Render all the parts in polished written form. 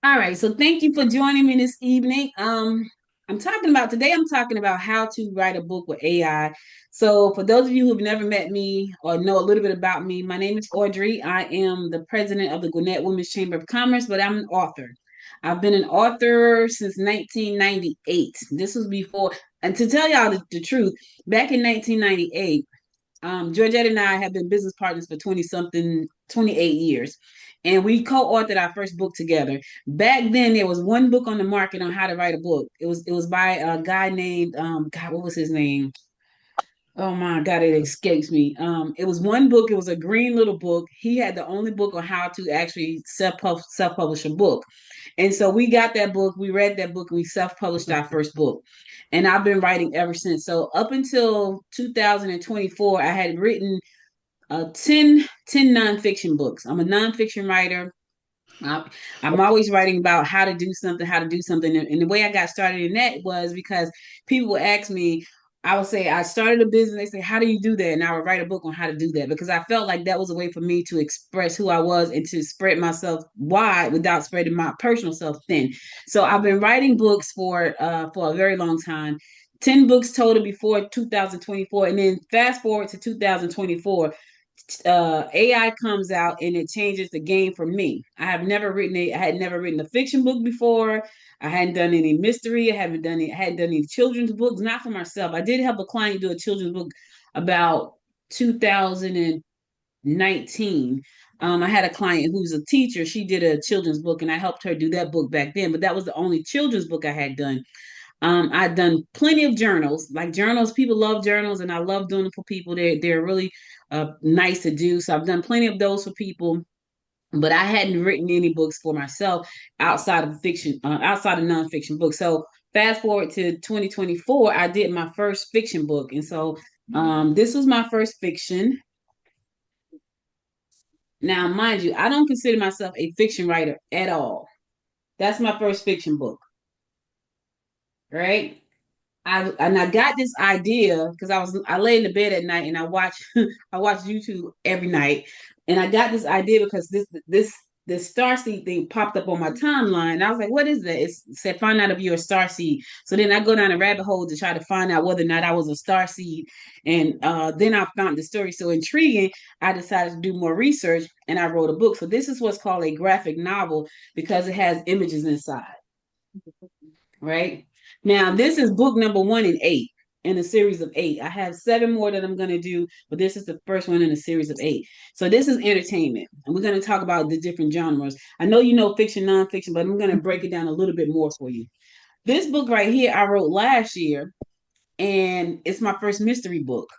All right, so thank you for joining me this evening. I'm talking about how to write a book with AI. So for those of you who've never met me or know a little bit about me, my name is Audrey. I am the president of the Gwinnett Women's Chamber of Commerce, but I'm an author. I've been an author since 1998. This was before, and to tell y'all the truth, back in 1998, Georgette and I have been business partners for 20 something, 28 years. And we co-authored our first book together. Back then, there was one book on the market on how to write a book. It was by a guy named God, what was his name? Oh my God, it escapes me. It was one book. It was a green little book. He had the only book on how to actually self publish a book, and so we got that book. We read that book, and we self published our first book. And I've been writing ever since. So up until 2024, I had written 10 nonfiction books. I'm a nonfiction writer. I, I'm always writing about how to do something. And the way I got started in that was because people would ask me, I would say, I started a business. They say, how do you do that? And I would write a book on how to do that because I felt like that was a way for me to express who I was and to spread myself wide without spreading my personal self thin. So I've been writing books for a very long time. 10 books total before 2024. And then fast forward to 2024, AI comes out and it changes the game for me. I had never written a fiction book before. I hadn't done any mystery. I hadn't done any children's books, not for myself. I did help a client do a children's book about 2019. I had a client who's a teacher. She did a children's book and I helped her do that book back then, but that was the only children's book I had done. I've done plenty of journals, like journals. People love journals, and I love doing them for people. They're really nice to do. So I've done plenty of those for people, but I hadn't written any books for myself outside of nonfiction books. So fast forward to 2024, I did my first fiction book, and so this was my first fiction. Now, mind you, I don't consider myself a fiction writer at all. That's my first fiction book, right? I got this idea because I lay in the bed at night and I watch I watch YouTube every night, and I got this idea because this starseed thing popped up on my timeline. And I was like, "What is that?" It said, "Find out if you're a starseed." So then I go down a rabbit hole to try to find out whether or not I was a starseed, and then I found the story so intriguing. I decided to do more research and I wrote a book. So this is what's called a graphic novel because it has images inside, right? Now, this is book number 1 in 8 in a series of 8. I have 7 more that I'm going to do, but this is the first one in a series of 8. So this is entertainment, and we're going to talk about the different genres. I know you know fiction, nonfiction, but I'm going to break it down a little bit more for you. This book right here, I wrote last year, and it's my first mystery book.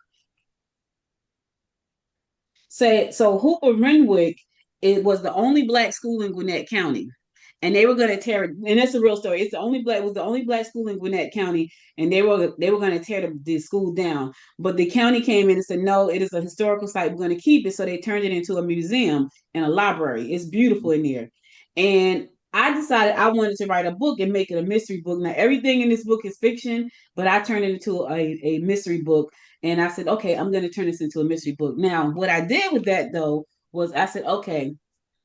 So Hooper Renwick, it was the only black school in Gwinnett County, and they were going to tear it. And that's a real story. It was the only black school in Gwinnett County, and they were going to tear the school down. But the county came in and said, no, it is a historical site. We're going to keep it. So they turned it into a museum and a library. It's beautiful in there, and I decided I wanted to write a book and make it a mystery book. Now everything in this book is fiction, but I turned it into a mystery book. And I said, okay, I'm going to turn this into a mystery book. Now, what I did with that though was I said, okay,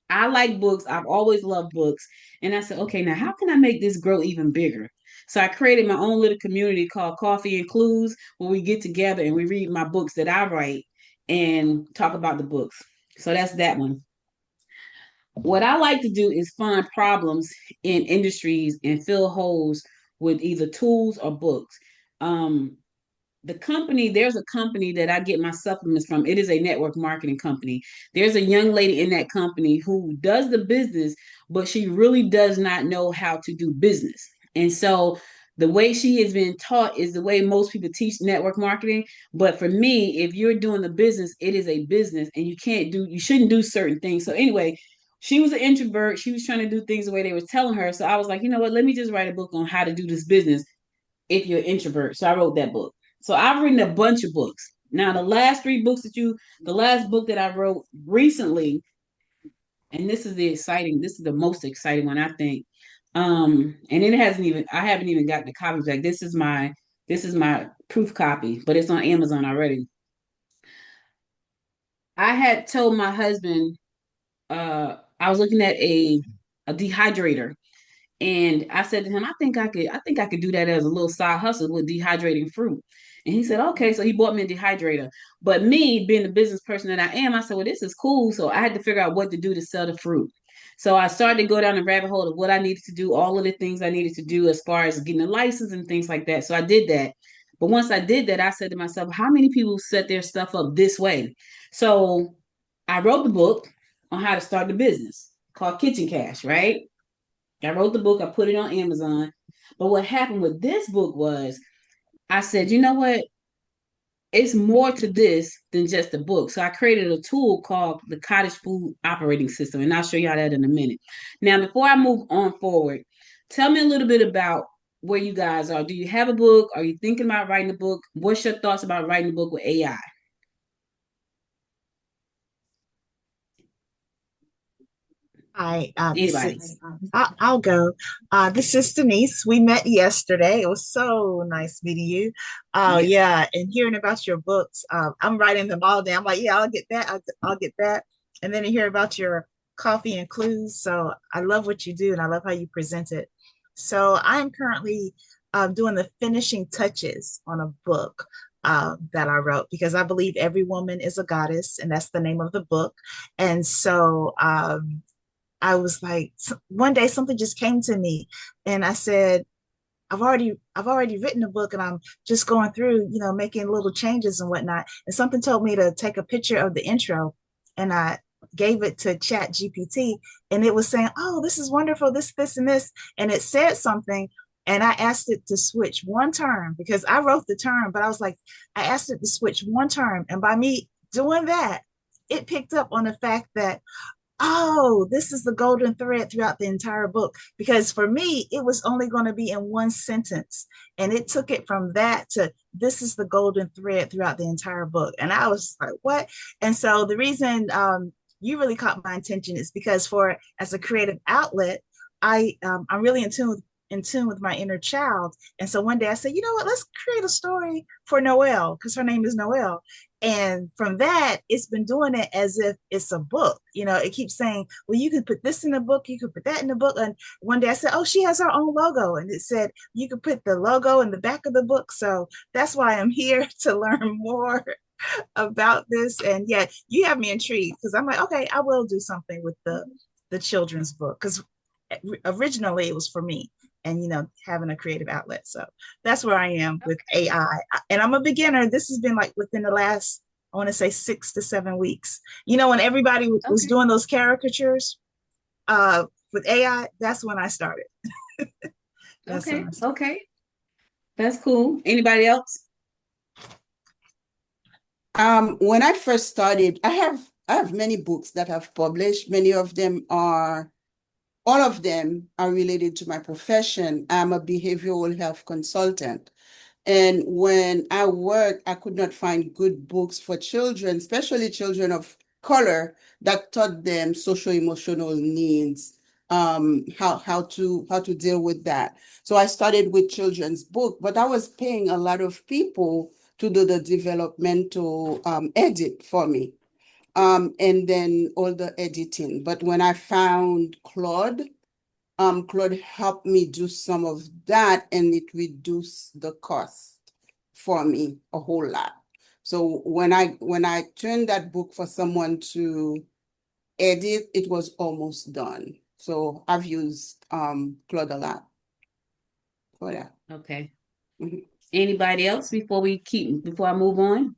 I like books. I've always loved books. And I said, okay, now how can I make this grow even bigger? So I created my own little community called Coffee and Clues, where we get together and we read my books that I write and talk about the books. So that's that one. What I like to do is find problems in industries and fill holes with either tools or books. Um, there's a company that I get my supplements from. It is a network marketing company. There's a young lady in that company who does the business, but she really does not know how to do business. And so the way she has been taught is the way most people teach network marketing. But for me, if you're doing the business, it is a business and you shouldn't do certain things. So anyway, she was an introvert. She was trying to do things the way they were telling her. So I was like, you know what? Let me just write a book on how to do this business if you're an introvert. So I wrote that book. So I've written a bunch of books. Now, the last book that I wrote recently, and this is the most exciting one, I think. And I haven't even gotten the copies back. This is my proof copy, but it's on Amazon already. I had told my husband, I was looking at a dehydrator, And I said to him, I think I could do that as a little side hustle with dehydrating fruit. And he said, okay. So he bought me a dehydrator. But me being the business person that I am, I said, well, this is cool. So I had to figure out what to do to sell the fruit. So I started to go down the rabbit hole of what I needed to do, all of the things I needed to do as far as getting a license and things like that. So I did that. But once I did that, I said to myself, how many people set their stuff up this way? So I wrote the book on how to start the business called Kitchen Cash, right? I wrote the book, I put it on Amazon. But what happened with this book was I said, you know what? It's more to this than just a book. So I created a tool called the Cottage Food Operating System, and I'll show you how that in a minute. Now, before I move on forward, tell me a little bit about where you guys are. Do you have a book? Are you thinking about writing a book? What's your thoughts about writing a book with AI? Hi, Anybody? I'll go. This is Denise. We met yesterday. It was so nice meeting you. Oh, Yes. yeah. And hearing about your books, I'm writing them all down. I'm like, yeah, I'll get that. I'll get that. And then to hear about your coffee and clues. So I love what you do and I love how you present it. So I'm currently doing the finishing touches on a book that I wrote because I believe every woman is a goddess, and that's the name of the book. And so, I was like, one day something just came to me, and I said, I've already written a book, and I'm just going through, making little changes and whatnot. And something told me to take a picture of the intro, and I gave it to Chat GPT, and it was saying, "Oh, this is wonderful, this, and this," and it said something. And I asked it to switch one term because I wrote the term, but I was like, I asked it to switch one term. And by me doing that, it picked up on the fact that, oh, this is the golden thread throughout the entire book. Because for me, it was only going to be in one sentence. And it took it from that to this is the golden thread throughout the entire book. And I was like, what? And so the reason you really caught my attention is because for as a creative outlet, I'm really in tune with my inner child. And so one day I said, you know what, let's create a story for Noelle, because her name is Noelle. And from that, it's been doing it as if it's a book. It keeps saying, well, you could put this in the book, you could put that in the book. And one day I said, oh, she has her own logo. And it said, you could put the logo in the back of the book. So that's why I'm here to learn more about this. And yet you have me intrigued because I'm like, okay, I will do something with the children's book because originally it was for me and having a creative outlet. So that's where I am with AI. And I'm a beginner. This has been like within the last, I want to say 6 to 7 weeks. When everybody was Okay. doing those caricatures with AI, that's when I started. That's when Okay. I started. Okay. That's cool. Anybody else? When I first started, I have many books that I've published. All of them are related to my profession. I'm a behavioral health consultant. And when I worked, I could not find good books for children, especially children of color, that taught them social emotional needs, how to deal with that. So I started with children's book, but I was paying a lot of people to do the developmental edit for me, and then all the editing. But when I found Claude helped me do some of that, and it reduced the cost for me a whole lot. So when I turned that book for someone to edit, it was almost done. So I've used Claude a lot for that. Okay. Mhm. Anybody else before I move on?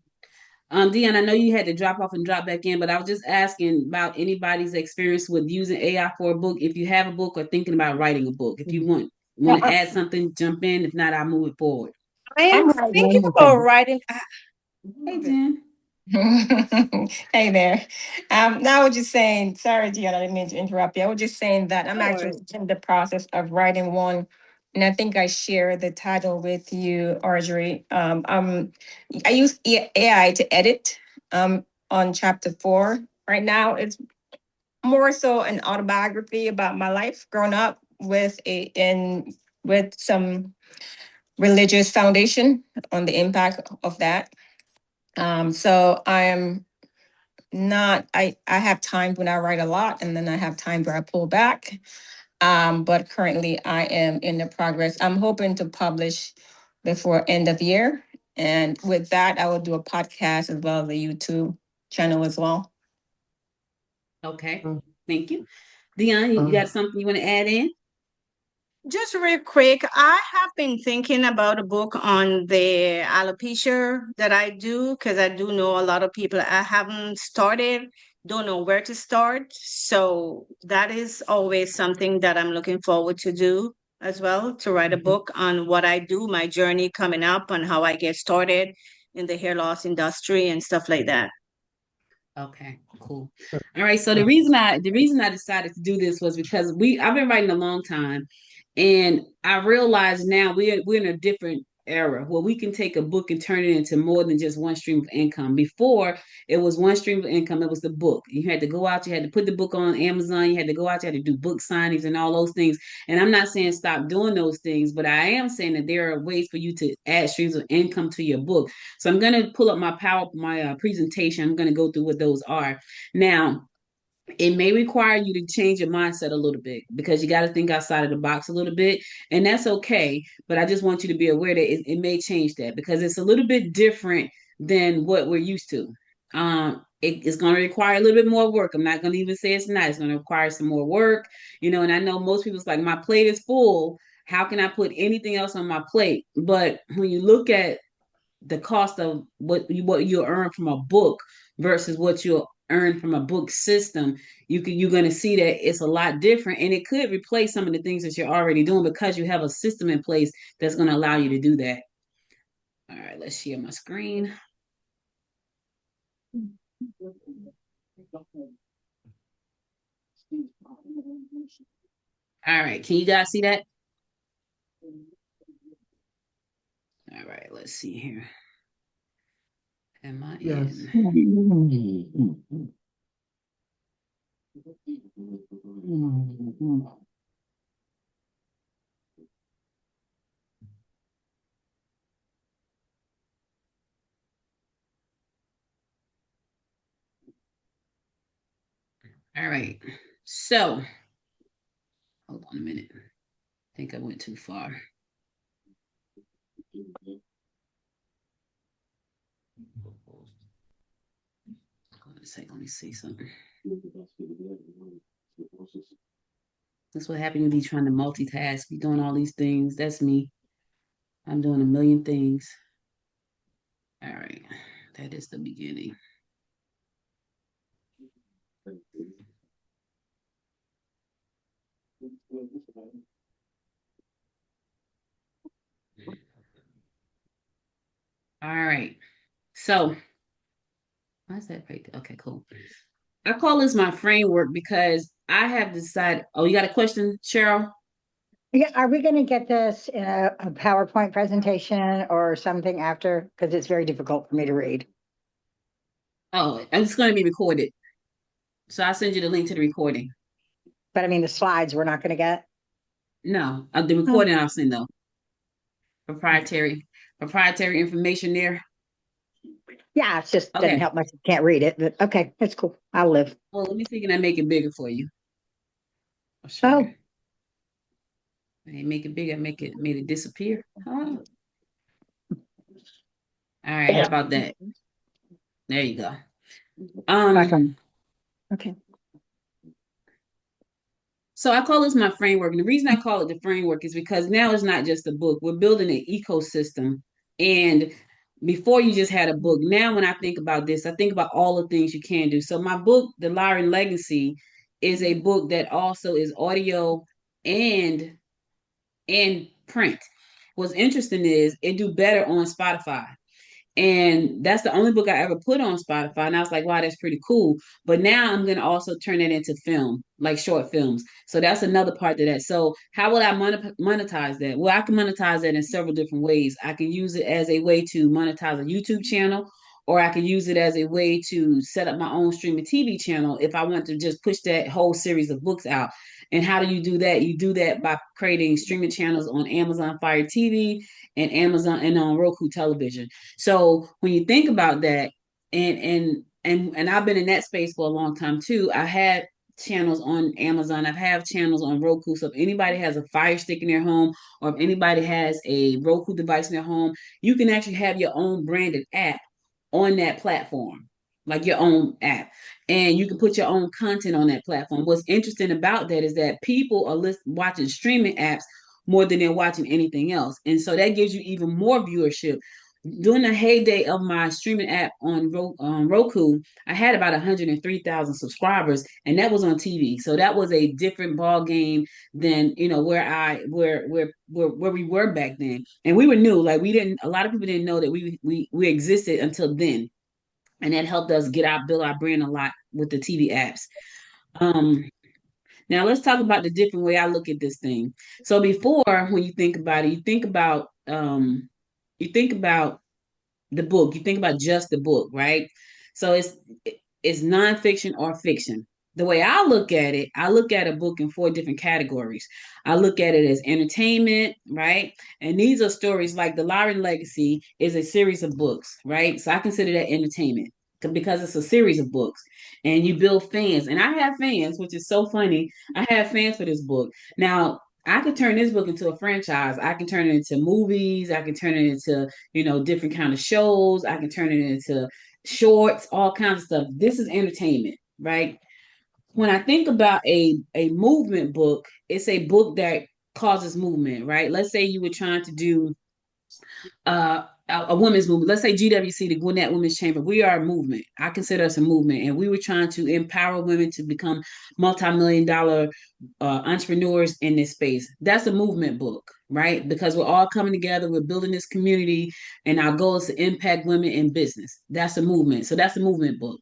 Dion, I know you had to drop off and drop back in, but I was just asking about anybody's experience with using AI for a book. If you have a book or thinking about writing a book, if you want to I, add something, jump in. If not, I'll move it forward. I am I'm writing thinking about anything. writing. Hey, Jen. Hey there. Now I was just saying, sorry, Gian, I didn't mean to interrupt you. I was just saying that I'm No worries. actually in the process of writing one, and I think I share the title with you, Audrey. I use AI to edit on chapter 4. Right now, it's more so an autobiography about my life growing up with some religious foundation on the impact of that. So I am not, I have times when I write a lot and then I have times where I pull back. But currently I am in the progress. I'm hoping to publish before end of year. And with that, I will do a podcast as well as a YouTube channel as well. Okay, thank you. Dion, you got something you want to add in? Just real quick, I have been thinking about a book on the alopecia that I do because I do know a lot of people I haven't started, don't know where to start. So that is always something that I'm looking forward to do as well, to write a book on what I do, my journey coming up, and how I get started in the hair loss industry and stuff like that. Okay, cool. All right. So the reason I decided to do this was because I've been writing a long time, and I realize now we're in a different era where we can take a book and turn it into more than just one stream of income. Before, it was one stream of income. It was the book. You had to go out, you had to put the book on Amazon, you had to go out, you had to do book signings and all those things. And I'm not saying stop doing those things, but I am saying that there are ways for you to add streams of income to your book. So I'm going to pull up my presentation. I'm going to go through what those are. Now, it may require you to change your mindset a little bit because you got to think outside of the box a little bit, and that's okay. But I just want you to be aware that it may change that because it's a little bit different than what we're used to. It's going to require a little bit more work. I'm not going to even say it's not. It's going to require some more work, And I know most people's like, my plate is full. How can I put anything else on my plate? But when you look at the cost of what you earn from a book versus what you earn from a book system, you're going to see that it's a lot different, and it could replace some of the things that you're already doing because you have a system in place that's going to allow you to do that. All right, let's share my screen. All right, can you guys see that? All right, let's see here. Am I in? All right, so hold on a minute. I think I went too far. Let me see something. That's what happened with you trying to multitask. You're doing all these things. That's me. I'm doing a million things. All right. That is the beginning. All right. So, why is that right there? Okay, cool. I call this my framework because I have decided. Oh, you got a question, Cheryl? Yeah, are we going to get this in a PowerPoint presentation or something after? Because it's very difficult for me to read. Oh, it's going to be recorded. So I'll send you the link to the recording. But I mean, the slides we're not going to get? No, the recording I'll send though. Proprietary information there. Yeah, it just doesn't Okay. help much. I can't read it, but okay, that's cool. I'll live. Well, let me see. Can I make it bigger for you? Oh. I didn't make it bigger. Made it disappear. Huh? All right. How about that? There you go. Okay. So I call this my framework. And the reason I call it the framework is because now it's not just a book. We're building an ecosystem. And before you just had a book. Now when I think about this, I think about all the things you can do. So my book, The Lyran Legacy, is a book that also is audio and print. What's interesting is it do better on Spotify. And that's the only book I ever put on Spotify. And I was like, wow, that's pretty cool. But now I'm going to also turn it into film, like short films. So that's another part of that. So how will I monetize that? Well, I can monetize that in several different ways. I can use it as a way to monetize a YouTube channel, or I can use it as a way to set up my own streaming TV channel if I want to just push that whole series of books out. And how do you do that? You do that by creating streaming channels on Amazon Fire TV and Amazon and on Roku television. So when you think about that, and I've been in that space for a long time too, I had channels on Amazon. I have channels on Roku. So if anybody has a Fire Stick in their home, or if anybody has a Roku device in their home, you can actually have your own branded app on that platform, like your own app. And you can put your own content on that platform. What's interesting about that is that people are watching streaming apps more than they're watching anything else. And so that gives you even more viewership. During the heyday of my streaming app on Roku, I had about 103,000 subscribers, and that was on TV. So that was a different ball game than where we were back then. And we were new, like we didn't. A lot of people didn't know that we existed until then, and that helped us build our brand a lot with the TV apps. Um, Now let's talk about the different way I look at this thing. So before, when you think about it, you think about the book. You think about just the book, right? So it's nonfiction or fiction. The way I look at it, I look at a book in four different categories. I look at it as entertainment, right? And these are stories like The Lyran Legacy is a series of books, right? So I consider that entertainment because it's a series of books and you build fans. And I have fans, which is so funny. I have fans for this book. Now, I could turn this book into a franchise. I can turn it into movies. I can turn it into, different kind of shows. I can turn it into shorts, all kinds of stuff. This is entertainment, right? When I think about a movement book, it's a book that causes movement, right? Let's say you were trying to do a women's movement. Let's say GWC, the Gwinnett Women's Chamber. We are a movement. I consider us a movement, and we were trying to empower women to become multi-million-dollar entrepreneurs in this space. That's a movement book, right? Because we're all coming together, we're building this community, and our goal is to impact women in business. That's a movement. So that's a movement book.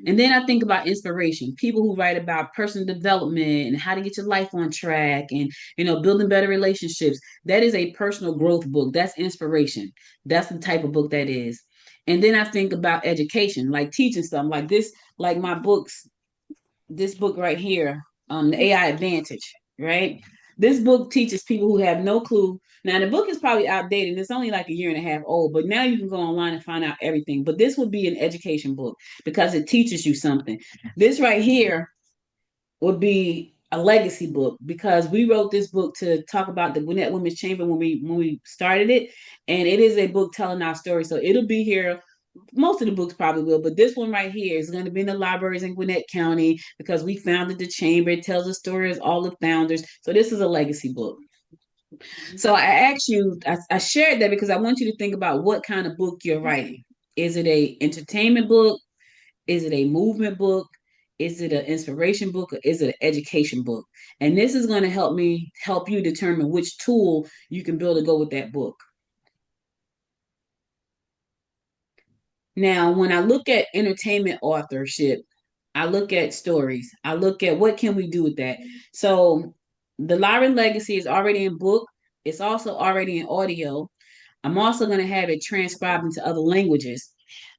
And then I think about inspiration, people who write about personal development and how to get your life on track and, building better relationships. That is a personal growth book. That's inspiration. That's the type of book that is. And then I think about education, like teaching something like this, like this book right here, The AI Advantage, right? This book teaches people who have no clue. Now, the book is probably outdated. It's only like a year and a half old, but now you can go online and find out everything. But this would be an education book because it teaches you something. This right here would be a legacy book because we wrote this book to talk about the Gwinnett Women's Chamber when we started it, and it is a book telling our story. So it'll be here. Most of the books probably will, but this one right here is going to be in the libraries in Gwinnett County because we founded the chamber. It tells the story of all the founders. So this is a legacy book. So I asked you, I shared that because I want you to think about what kind of book you're writing. Is it a entertainment book? Is it a movement book? Is it an inspiration book or is it an education book? And this is going to help you determine which tool you can build to go with that book. Now, when I look at entertainment authorship, I look at stories. I look at what can we do with that. So the Lyran Legacy is already in book. It's also already in audio. I'm also going to have it transcribed into other languages.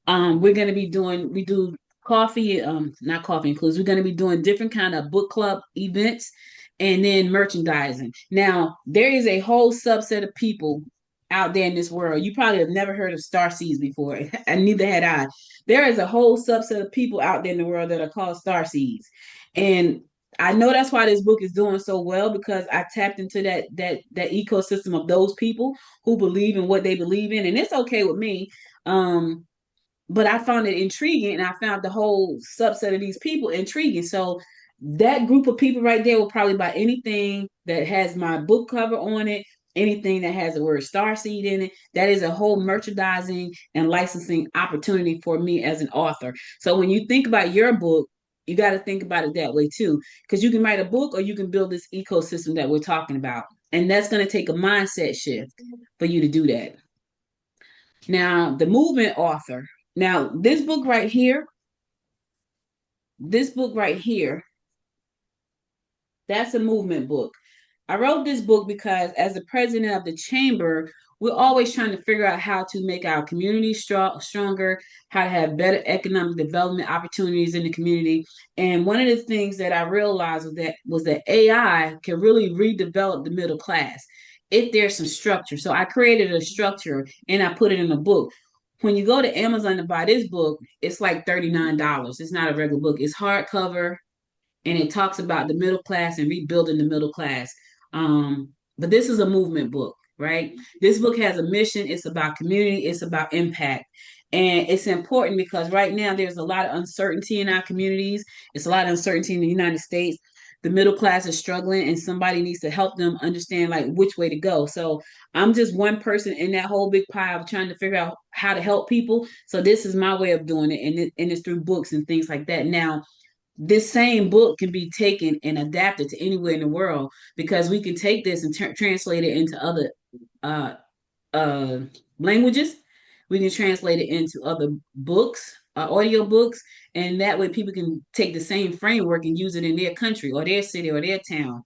We're going to be we do coffee, not coffee includes. We're going to be doing different kind of book club events and then merchandising. Now, there is a whole subset of people out there in this world. You probably have never heard of star seeds before, and neither had I. There is a whole subset of people out there in the world that are called star seeds. And I know that's why this book is doing so well because I tapped into that ecosystem of those people who believe in what they believe in, and it's okay with me. But I found it intriguing, and I found the whole subset of these people intriguing. So that group of people right there will probably buy anything that has my book cover on it, anything that has the word starseed in it. That is a whole merchandising and licensing opportunity for me as an author. So when you think about your book, you got to think about it that way too, because you can write a book or you can build this ecosystem that we're talking about. And that's going to take a mindset shift for you to do that. Now, the movement author. Now, this book right here, that's a movement book. I wrote this book because as the president of the chamber, we're always trying to figure out how to make our community stronger, how to have better economic development opportunities in the community. And one of the things that I realized was that AI can really redevelop the middle class if there's some structure. So I created a structure and I put it in a book. When you go to Amazon to buy this book, it's like $39. It's not a regular book. It's hardcover. and it talks about the middle class and rebuilding the middle class. But this is a movement book, right? This book has a mission. It's about community. It's about impact. And it's important because right now there's a lot of uncertainty in our communities. It's a lot of uncertainty in the United States. The middle class is struggling, and somebody needs to help them understand like which way to go. So I'm just one person in that whole big pile of trying to figure out how to help people. So this is my way of doing it, and it's through books and things like that. Now, this same book can be taken and adapted to anywhere in the world because we can take this and translate it into other uh, uh, languages. We can translate it into other books, audio books, and that way people can take the same framework and use it in their country or their city or their town.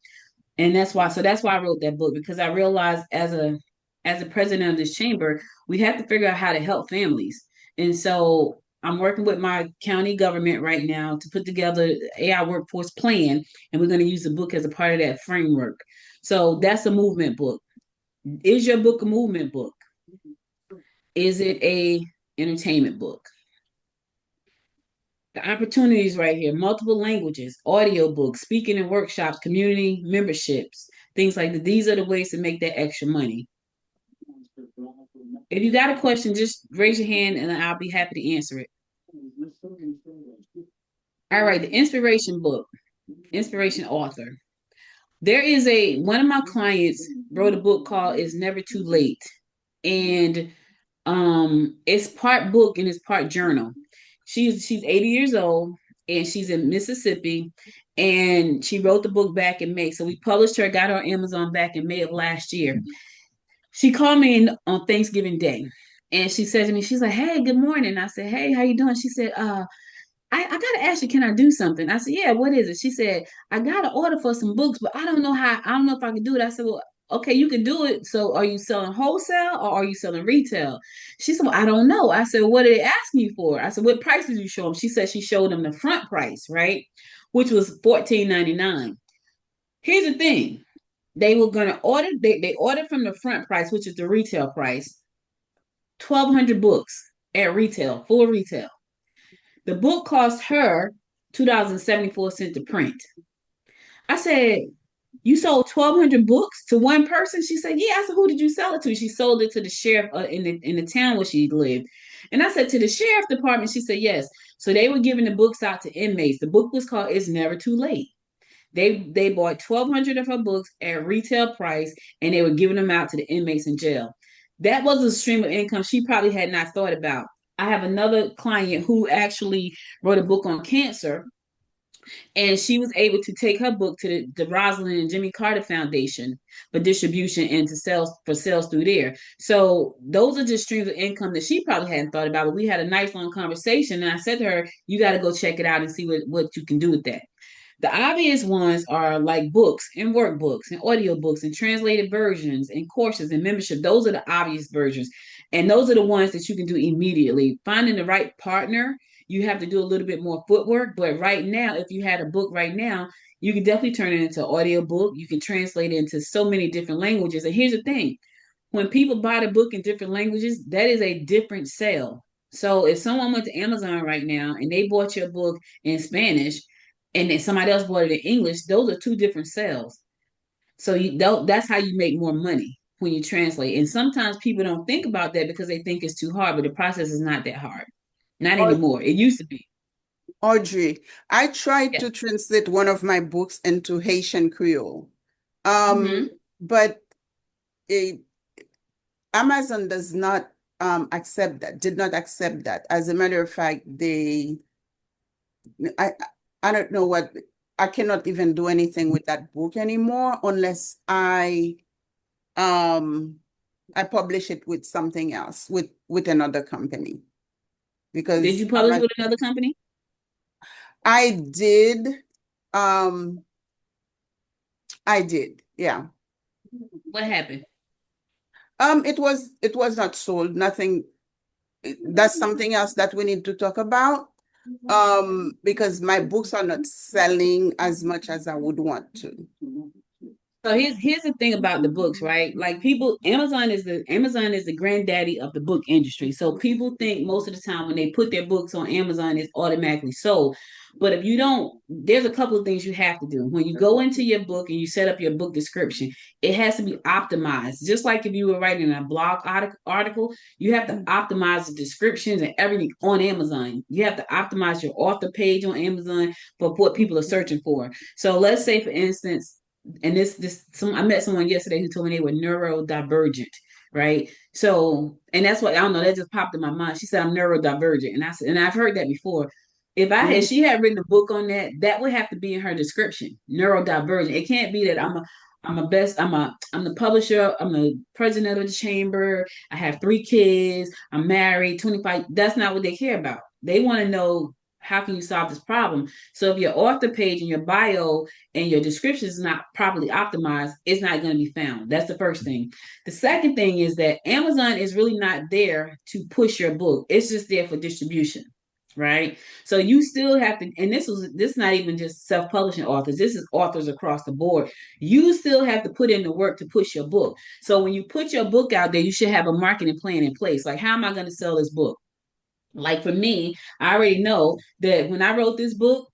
And that's why I wrote that book, because I realized as a president of this chamber, we have to figure out how to help families. And so I'm working with my county government right now to put together AI workforce plan, and we're going to use the book as a part of that framework. So that's a movement book. Is your book a movement book? Is it a entertainment book? The opportunities right here: multiple languages, audio books, speaking and workshops, community memberships, things like that. These are the ways to make that extra money. If you got a question, just raise your hand and I'll be happy to answer it. All right, the inspiration book, inspiration author. There is one of my clients wrote a book called It's Never Too Late. And it's part book and it's part journal. She's 80 years old and she's in Mississippi, and she wrote the book back in May. So we published her, got her on Amazon back in May of last year. She called me on Thanksgiving Day, and she said to me, she's like, "Hey, good morning." I said, "Hey, how you doing?" She said, I gotta ask you, can I do something?" I said, "Yeah, what is it?" She said, "I got an order for some books, but I don't know if I can do it." I said, "Well, okay, you can do it. So are you selling wholesale or are you selling retail?" She said, "Well, I don't know." I said, "What are they asking you for?" I said, "What price did you show them?" She said she showed them the front price, right? Which was $14.99. Here's the thing. They were gonna order, they ordered from the front price, which is the retail price, 1,200 books at retail, full retail. The book cost her $2.74 to print. I said, "You sold 1,200 books to one person?" She said, "Yeah." I said, "Who did you sell it to?" She sold it to the sheriff in the town where she lived. And I said, "To the sheriff department?" She said, "Yes." So they were giving the books out to inmates. The book was called It's Never Too Late. They bought 1,200 of her books at retail price, and they were giving them out to the inmates in jail. That was a stream of income she probably had not thought about. I have another client who actually wrote a book on cancer, and she was able to take her book to the Rosalind and Jimmy Carter Foundation for distribution and to sales through there. So those are just streams of income that she probably hadn't thought about. But we had a nice long conversation, and I said to her, "You got to go check it out and see what you can do with that." The obvious ones are like books and workbooks and audiobooks and translated versions and courses and membership. Those are the obvious versions. And those are the ones that you can do immediately. Finding the right partner, you have to do a little bit more footwork. But right now, if you had a book right now, you can definitely turn it into an audiobook. You can translate it into so many different languages. And here's the thing: when people buy the book in different languages, that is a different sale. So if someone went to Amazon right now and they bought your book in Spanish, and then somebody else bought it in English, those are two different sales. So that's how you make more money when you translate. And sometimes people don't think about that because they think it's too hard, but the process is not that hard. Not anymore. It used to be. Audrey, I tried Yeah. to translate one of my books into Haitian Creole, Mm-hmm. but it, Amazon does not accept that, did not accept that. As a matter of fact, I, I don't know what, I cannot even do anything with that book anymore unless I publish it with something else, with another company. Did Because you publish with another company? I did, yeah. What happened? It was not sold, nothing. That's something else that we need to talk about. Because my books are not selling as much as I would want to. So here's the thing about the books, right? Like people, Amazon is the granddaddy of the book industry. So people think most of the time when they put their books on Amazon, it's automatically sold. But if you don't, there's a couple of things you have to do. When you go into your book and you set up your book description, it has to be optimized. Just like if you were writing a blog article, you have to optimize the descriptions and everything on Amazon. You have to optimize your author page on Amazon for what people are searching for. So let's say, for instance, and I met someone yesterday who told me they were neurodivergent, right? So, and that's what I don't know, that just popped in my mind. She said I'm neurodivergent, and I said, and I've heard that before. If I had, she had written a book on that, that would have to be in her description. Neurodivergent. It can't be that I'm the publisher, I'm the president of the chamber, I have 3 kids, I'm married, 25. That's not what they care about. They want to know, how can you solve this problem? So if your author page and your bio and your description is not properly optimized, it's not going to be found. That's the first thing. The second thing is that Amazon is really not there to push your book. It's just there for distribution, right? So you still have to, and this is not even just self-publishing authors, this is authors across the board. You still have to put in the work to push your book. So when you put your book out there, you should have a marketing plan in place. Like, how am I going to sell this book? Like for me, I already know that when I wrote this book,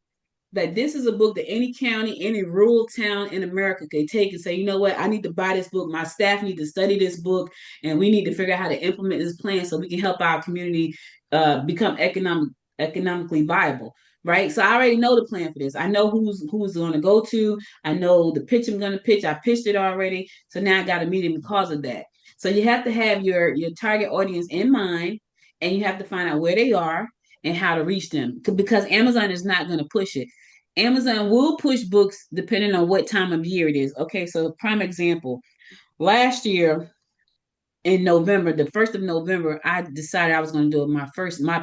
that this is a book that any county, any rural town in America could take and say, you know what, I need to buy this book. My staff need to study this book, and we need to figure out how to implement this plan so we can help our community become economically viable. Right. So I already know the plan for this. I know who's going to go to. I know the pitch I'm going to pitch. I pitched it already. So now I got a meeting because of that. So you have to have your target audience in mind, and you have to find out where they are and how to reach them, because Amazon is not going to push it. Amazon will push books depending on what time of year it is. Okay, so prime example. Last year in November, the 1st of November, I decided I was going to do my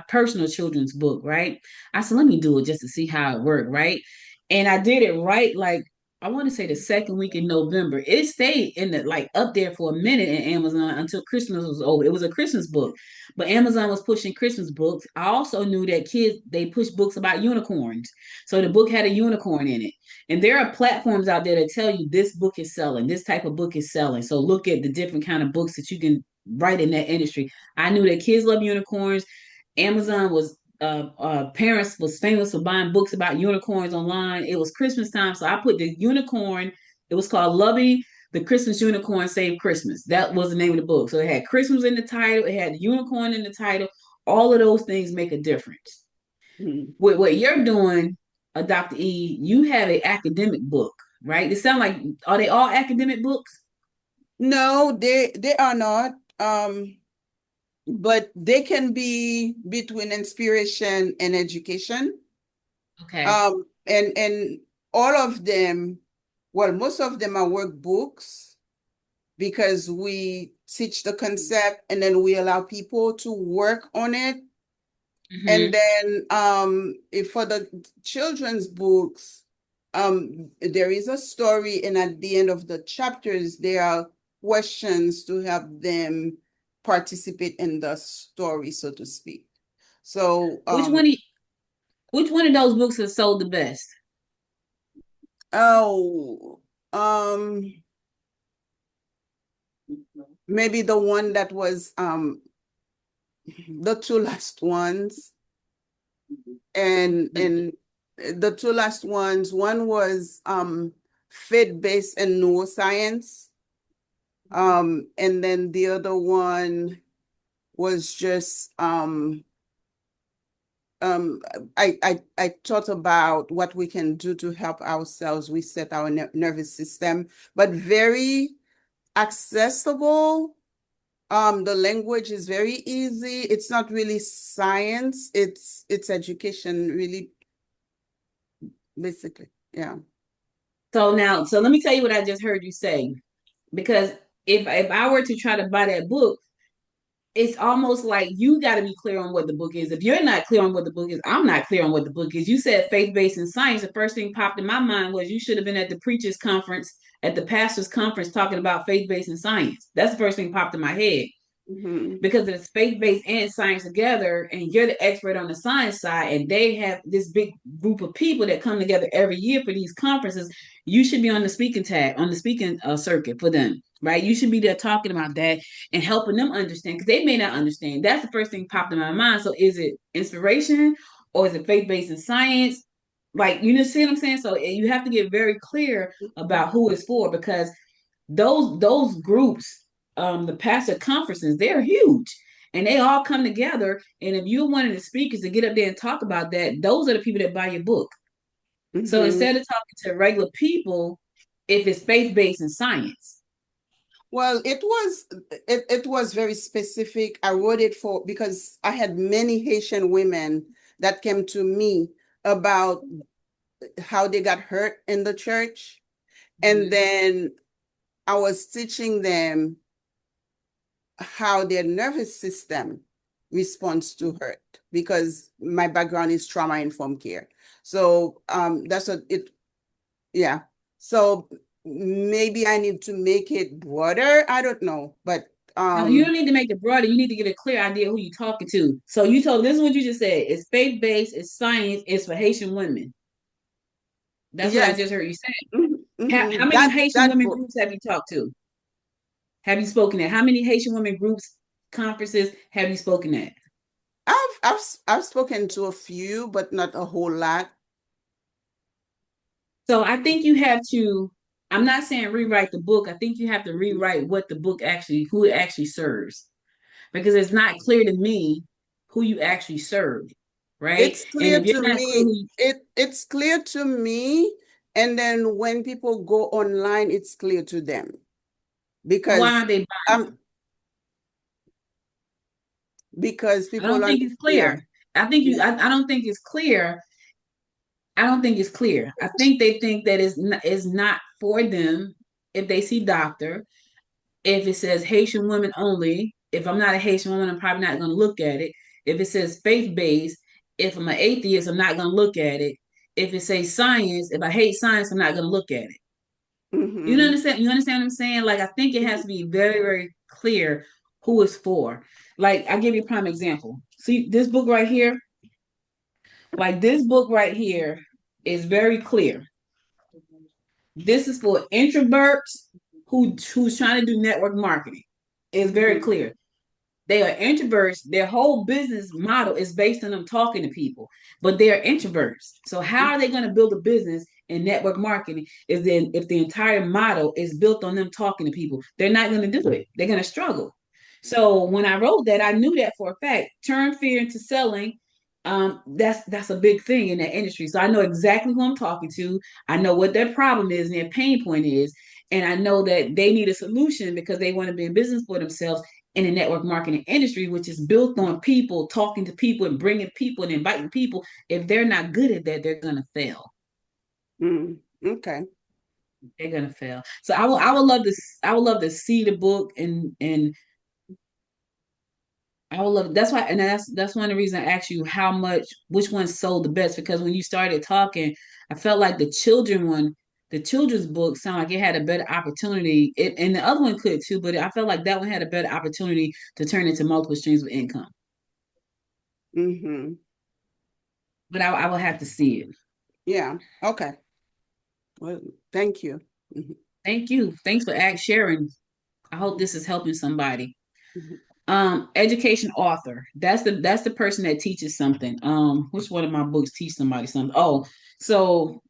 personal children's book, right? I said, let me do it just to see how it worked, right? And I did it right, like, I want to say the second week in November. It stayed in the like up there for a minute in Amazon until Christmas was over. It was a Christmas book, but Amazon was pushing Christmas books. I also knew that kids, they push books about unicorns. So the book had a unicorn in it. And there are platforms out there that tell you this book is selling, this type of book is selling. So look at the different kind of books that you can write in that industry. I knew that kids love unicorns. Amazon was parents was famous for buying books about unicorns online. It was Christmas time, so I put the unicorn. It was called Lovey the Christmas Unicorn Save Christmas. That was the name of the book. So it had Christmas in the title. It had the unicorn in the title. All of those things make a difference. Mm-hmm. With what you're doing, Dr. E, you have an academic book, right? It sound like, are they all academic books? No, they are not. But they can be between inspiration and education. Okay. And all of them, well, most of them are workbooks because we teach the concept and then we allow people to work on it. Mm-hmm. And then if for the children's books, there is a story, and at the end of the chapters, there are questions to help them participate in the story, so to speak. So which one of those books has sold the best? Maybe the one that was the 2 last ones. And the 2 last ones, one was faith-based and neuroscience. And then the other one was just I thought about what we can do to help ourselves reset our nervous system, but very accessible. The language is very easy. It's not really science. It's education, really, basically. Yeah. So let me tell you what I just heard you say, because if I were to try to buy that book, it's almost like you got to be clear on what the book is. If you're not clear on what the book is, I'm not clear on what the book is. You said faith-based and science. The first thing popped in my mind was you should have been at the preachers conference, at the pastor's conference, talking about faith-based and science. That's the first thing popped in my head. Mm-hmm. Because it's faith-based and science together, and you're the expert on the science side, and they have this big group of people that come together every year for these conferences. You should be on the speaking circuit for them, right? You should be there talking about that and helping them understand, because they may not understand. That's the first thing popped in my mind. So is it inspiration or is it faith-based and science? Like, you know, see what I'm saying? So you have to get very clear about who it's for, because those groups, the pastor conferences, they're huge. And they all come together. And if you're one of the speakers to get up there and talk about that, those are the people that buy your book. So Mm-hmm. instead of talking to regular people, if it's faith-based and science. Well, it was very specific. I wrote it for because I had many Haitian women that came to me about how they got hurt in the church. And then I was teaching them how their nervous system responds to hurt, because my background is trauma-informed care. So that's what it, yeah. So maybe I need to make it broader. I don't know, but No, you don't need to make it broader. You need to get a clear idea who you're talking to. So you told, this is what you just said. It's faith-based, it's science, it's for Haitian women. That's what I yes. just heard you say. How Mhm. many Haitian That women book. groups have you talked to? Have you spoken at? How many Haitian women groups, conferences have you spoken at? I've spoken to a few, but not a whole lot. So I think you have to, I'm not saying rewrite the book. I think you have to rewrite what the book actually, who it actually serves, because it's not clear to me who you actually serve, right? It's And clear if you're to not clear me. who you, It's clear to me, and then when people go online, it's clear to them so why because aren't they buying? um because I people don't are think not it's clear. clear. I think you, Yeah. I don't think it's clear. I don't think it's clear. I think they think that it's not for them if they see doctor. If it says Haitian women only, if I'm not a Haitian woman, I'm probably not going to look at it. If it says faith based, if I'm an atheist, I'm not going to look at it. If it says science, if I hate science, I'm not going to look at it. You Mm-hmm. understand? You understand what I'm saying? Like, I think it has to be very, very clear who it's for. Like, I'll give you a prime example. See, this book right here, like this book right here is very clear. This is for introverts who's trying to do network marketing. It's very Mm-hmm. clear. They are introverts. Their whole business model is based on them talking to people, but they're introverts. So how are they going to build a business in network marketing is then if the entire model is built on them talking to people? They're not going to do it. They're going to struggle. So when I wrote that, I knew that for a fact. Turn fear into selling. That's a big thing in that industry. So I know exactly who I'm talking to. I know what their problem is and their pain point is, and I know that they need a solution because they want to be in business for themselves in the network marketing industry, which is built on people talking to people and bringing people and inviting people. If they're not good at that, they're gonna fail. Mm. Okay. They're gonna fail. So I would love to see the book and I would love, that's why, and that's one of the reasons I asked you how much, which one sold the best, because when you started talking, I felt like the children's book sounded like it had a better opportunity. And the other one could too, but I felt like that one had a better opportunity to turn into multiple streams of income. Mm-hmm. But I will have to see it. Yeah. Okay. Well, thank you. Mhm. Thank you. Thanks for sharing. I hope this is helping somebody. Mhm. Education author. That's the person that teaches something. Which one of my books teach somebody something? Oh, so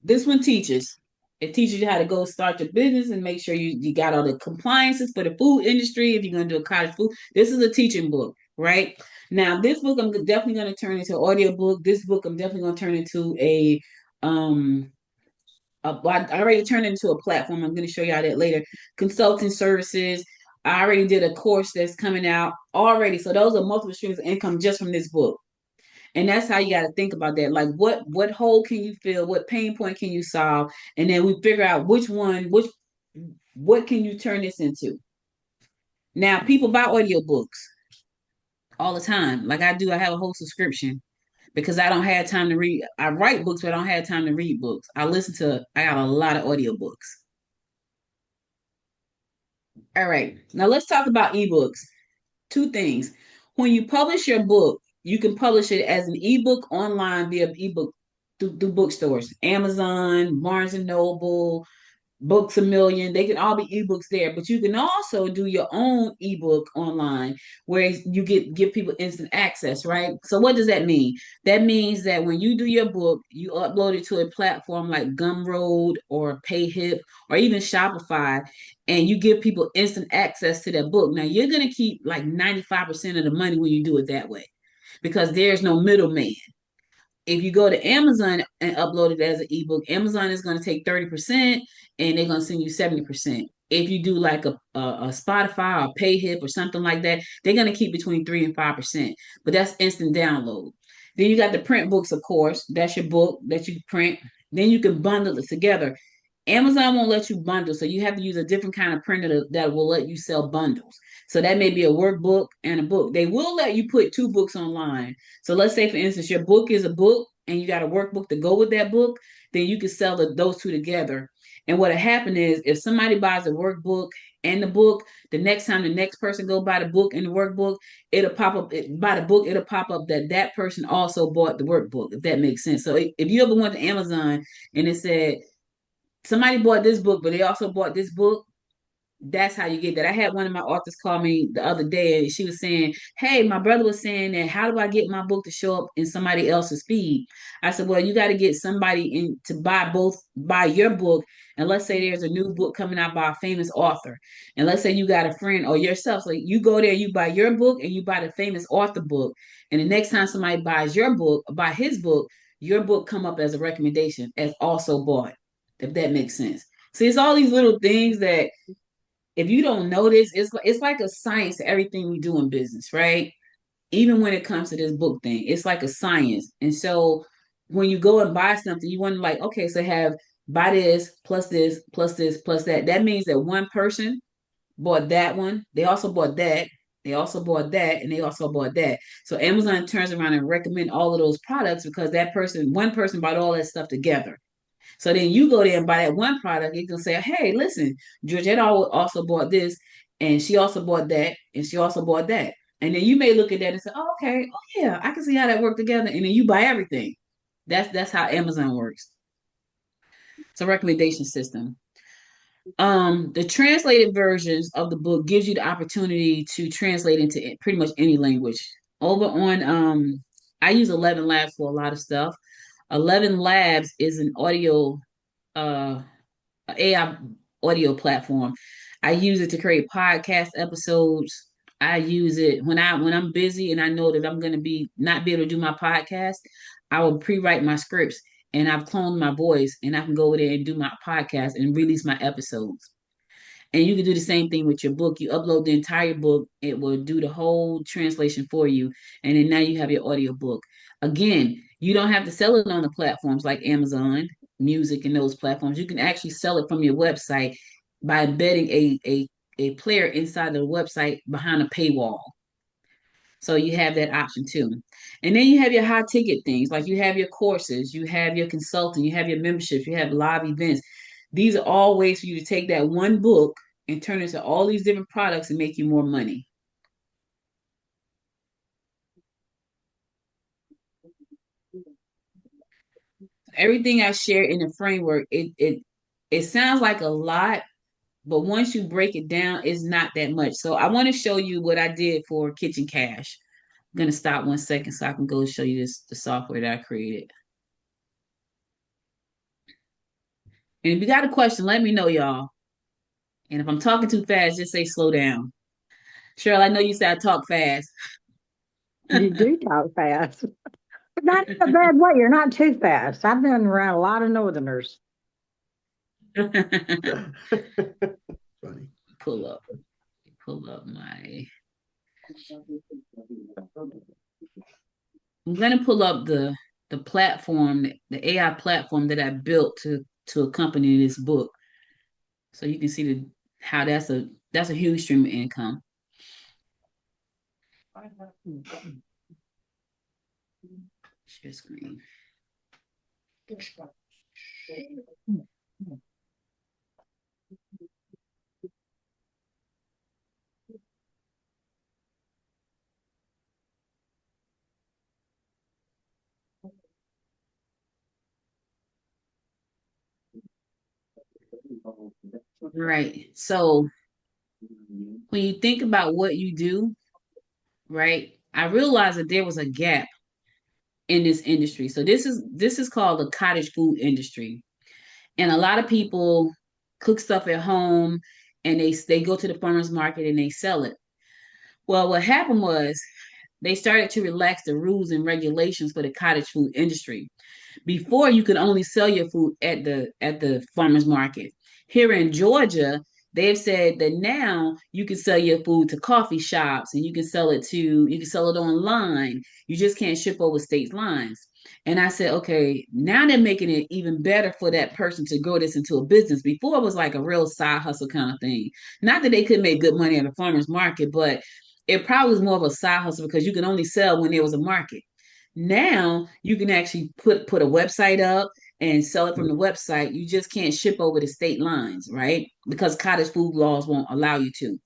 this one teaches. It teaches you how to go start your business and make sure you got all the compliances for the food industry. If you're going to do a cottage food, this is a teaching book, right? Now, this book I'm definitely going to turn into an audio book. This book I'm definitely going to turn into um I already turned it into a platform. I'm going to show y'all that later. Consulting services. I already did a course that's coming out already. So those are multiple streams of income just from this book. And that's how you got to think about that. Like what hole can you fill? What pain point can you solve? And then we figure out what can you turn this into? Now people buy audiobooks all the time. Like I do, I have a whole subscription because I don't have time to read. I write books, but I don't have time to read books. I got a lot of audiobooks. All right. Now let's talk about ebooks. Two things. When you publish your book, you can publish it as an ebook online via ebook through bookstores, Amazon, Barnes and Noble, Books a Million. They can all be ebooks there, but you can also do your own ebook online where you give people instant access, right? So what does that mean? That means that when you do your book, you upload it to a platform like Gumroad or PayHip or even Shopify, and you give people instant access to that book. Now you're gonna keep like 95% of the money when you do it that way because there's no middleman. If you go to Amazon and upload it as an ebook, Amazon is going to take 30% and they're going to send you 70%. If you do like a Spotify or PayHip or something like that, they're going to keep between 3 and 5%. But that's instant download. Then you got the print books, of course. That's your book that you print. Then you can bundle it together. Amazon won't let you bundle, so you have to use a different kind of printer that will let you sell bundles. So that may be a workbook and a book. They will let you put two books online. So let's say, for instance, your book is a book and you got a workbook to go with that book, then you can sell those two together. And what'll happen is if somebody buys a workbook and the book, the next time the next person go buy the book and the workbook, it'll pop up by the book, it'll pop up that person also bought the workbook, if that makes sense. So if you ever went to Amazon and it said somebody bought this book, but they also bought this book, that's how you get that. I had one of my authors call me the other day and she was saying, hey, my brother was saying that how do I get my book to show up in somebody else's feed? I said, well, you got to get somebody in to buy your book. And let's say there's a new book coming out by a famous author. And let's say you got a friend or yourself. So you go there, you buy your book and you buy the famous author book. And the next time somebody buys your book, buy his book, your book come up as a recommendation as also bought, if that makes sense. See, it's all these little things that if you don't notice, it's like a science to everything we do in business, right? Even when it comes to this book thing, it's like a science. And so when you go and buy something, you want to like, okay, so have buy this plus this plus this plus that. That means that one person bought that one, they also bought that, they also bought that, and they also bought that. So Amazon turns around and recommend all of those products because one person bought all that stuff together. So then you go there and buy that one product, you can say, hey, listen, Georgette also bought this, and she also bought that, and she also bought that. And then you may look at that and say, oh, okay, oh yeah, I can see how that worked together. And then you buy everything. That's how Amazon works. It's a recommendation system. The translated versions of the book gives you the opportunity to translate into pretty much any language. Over on I use 11 Labs for a lot of stuff. 11 Labs is an uh AI audio platform. I use it to create podcast episodes. I use it when I'm busy and I know that I'm going to be not be able to do my podcast. I will pre-write my scripts and I've cloned my voice and I can go over there and do my podcast and release my episodes. And you can do the same thing with your book. You upload the entire book, it will do the whole translation for you. And then now you have your audio book. Again, you don't have to sell it on the platforms like Amazon Music and those platforms. You can actually sell it from your website by embedding a player inside the website behind a paywall. So you have that option too. And then you have your high ticket things, like you have your courses, you have your consulting, you have your memberships, you have live events. These are all ways for you to take that one book and turn it into all these different products and make you more money. Everything I share in the framework, it sounds like a lot, but once you break it down, it's not that much. So I want to show you what I did for Kitchen Cash. I'm gonna stop 1 second so I can go show you the software that I created. And if you got a question, let me know, y'all. And if I'm talking too fast, just say slow down. Cheryl, I know you said I talk fast. You do talk fast, but not in a bad way. You're not too fast. I've been around a lot of Northerners. Funny. Pull up my. I'm gonna pull up the platform, the AI platform that I built to accompany this book, so you can see how that's a huge stream of income. Share screen. Right. So when you think about what you do, right, I realized that there was a gap in this industry. So this is called the cottage food industry. And a lot of people cook stuff at home and they go to the farmers market and they sell it. Well, what happened was they started to relax the rules and regulations for the cottage food industry. Before you could only sell your food at the farmers market. Here in Georgia, they've said that now you can sell your food to coffee shops and you can sell it online. You just can't ship over state lines. And I said, okay, now they're making it even better for that person to grow this into a business. Before it was like a real side hustle kind of thing. Not that they couldn't make good money at a farmer's market, but it probably was more of a side hustle because you can only sell when there was a market. Now you can actually put a website up and sell it from the website. You just can't ship over the state lines, right? Because cottage food laws won't allow you to.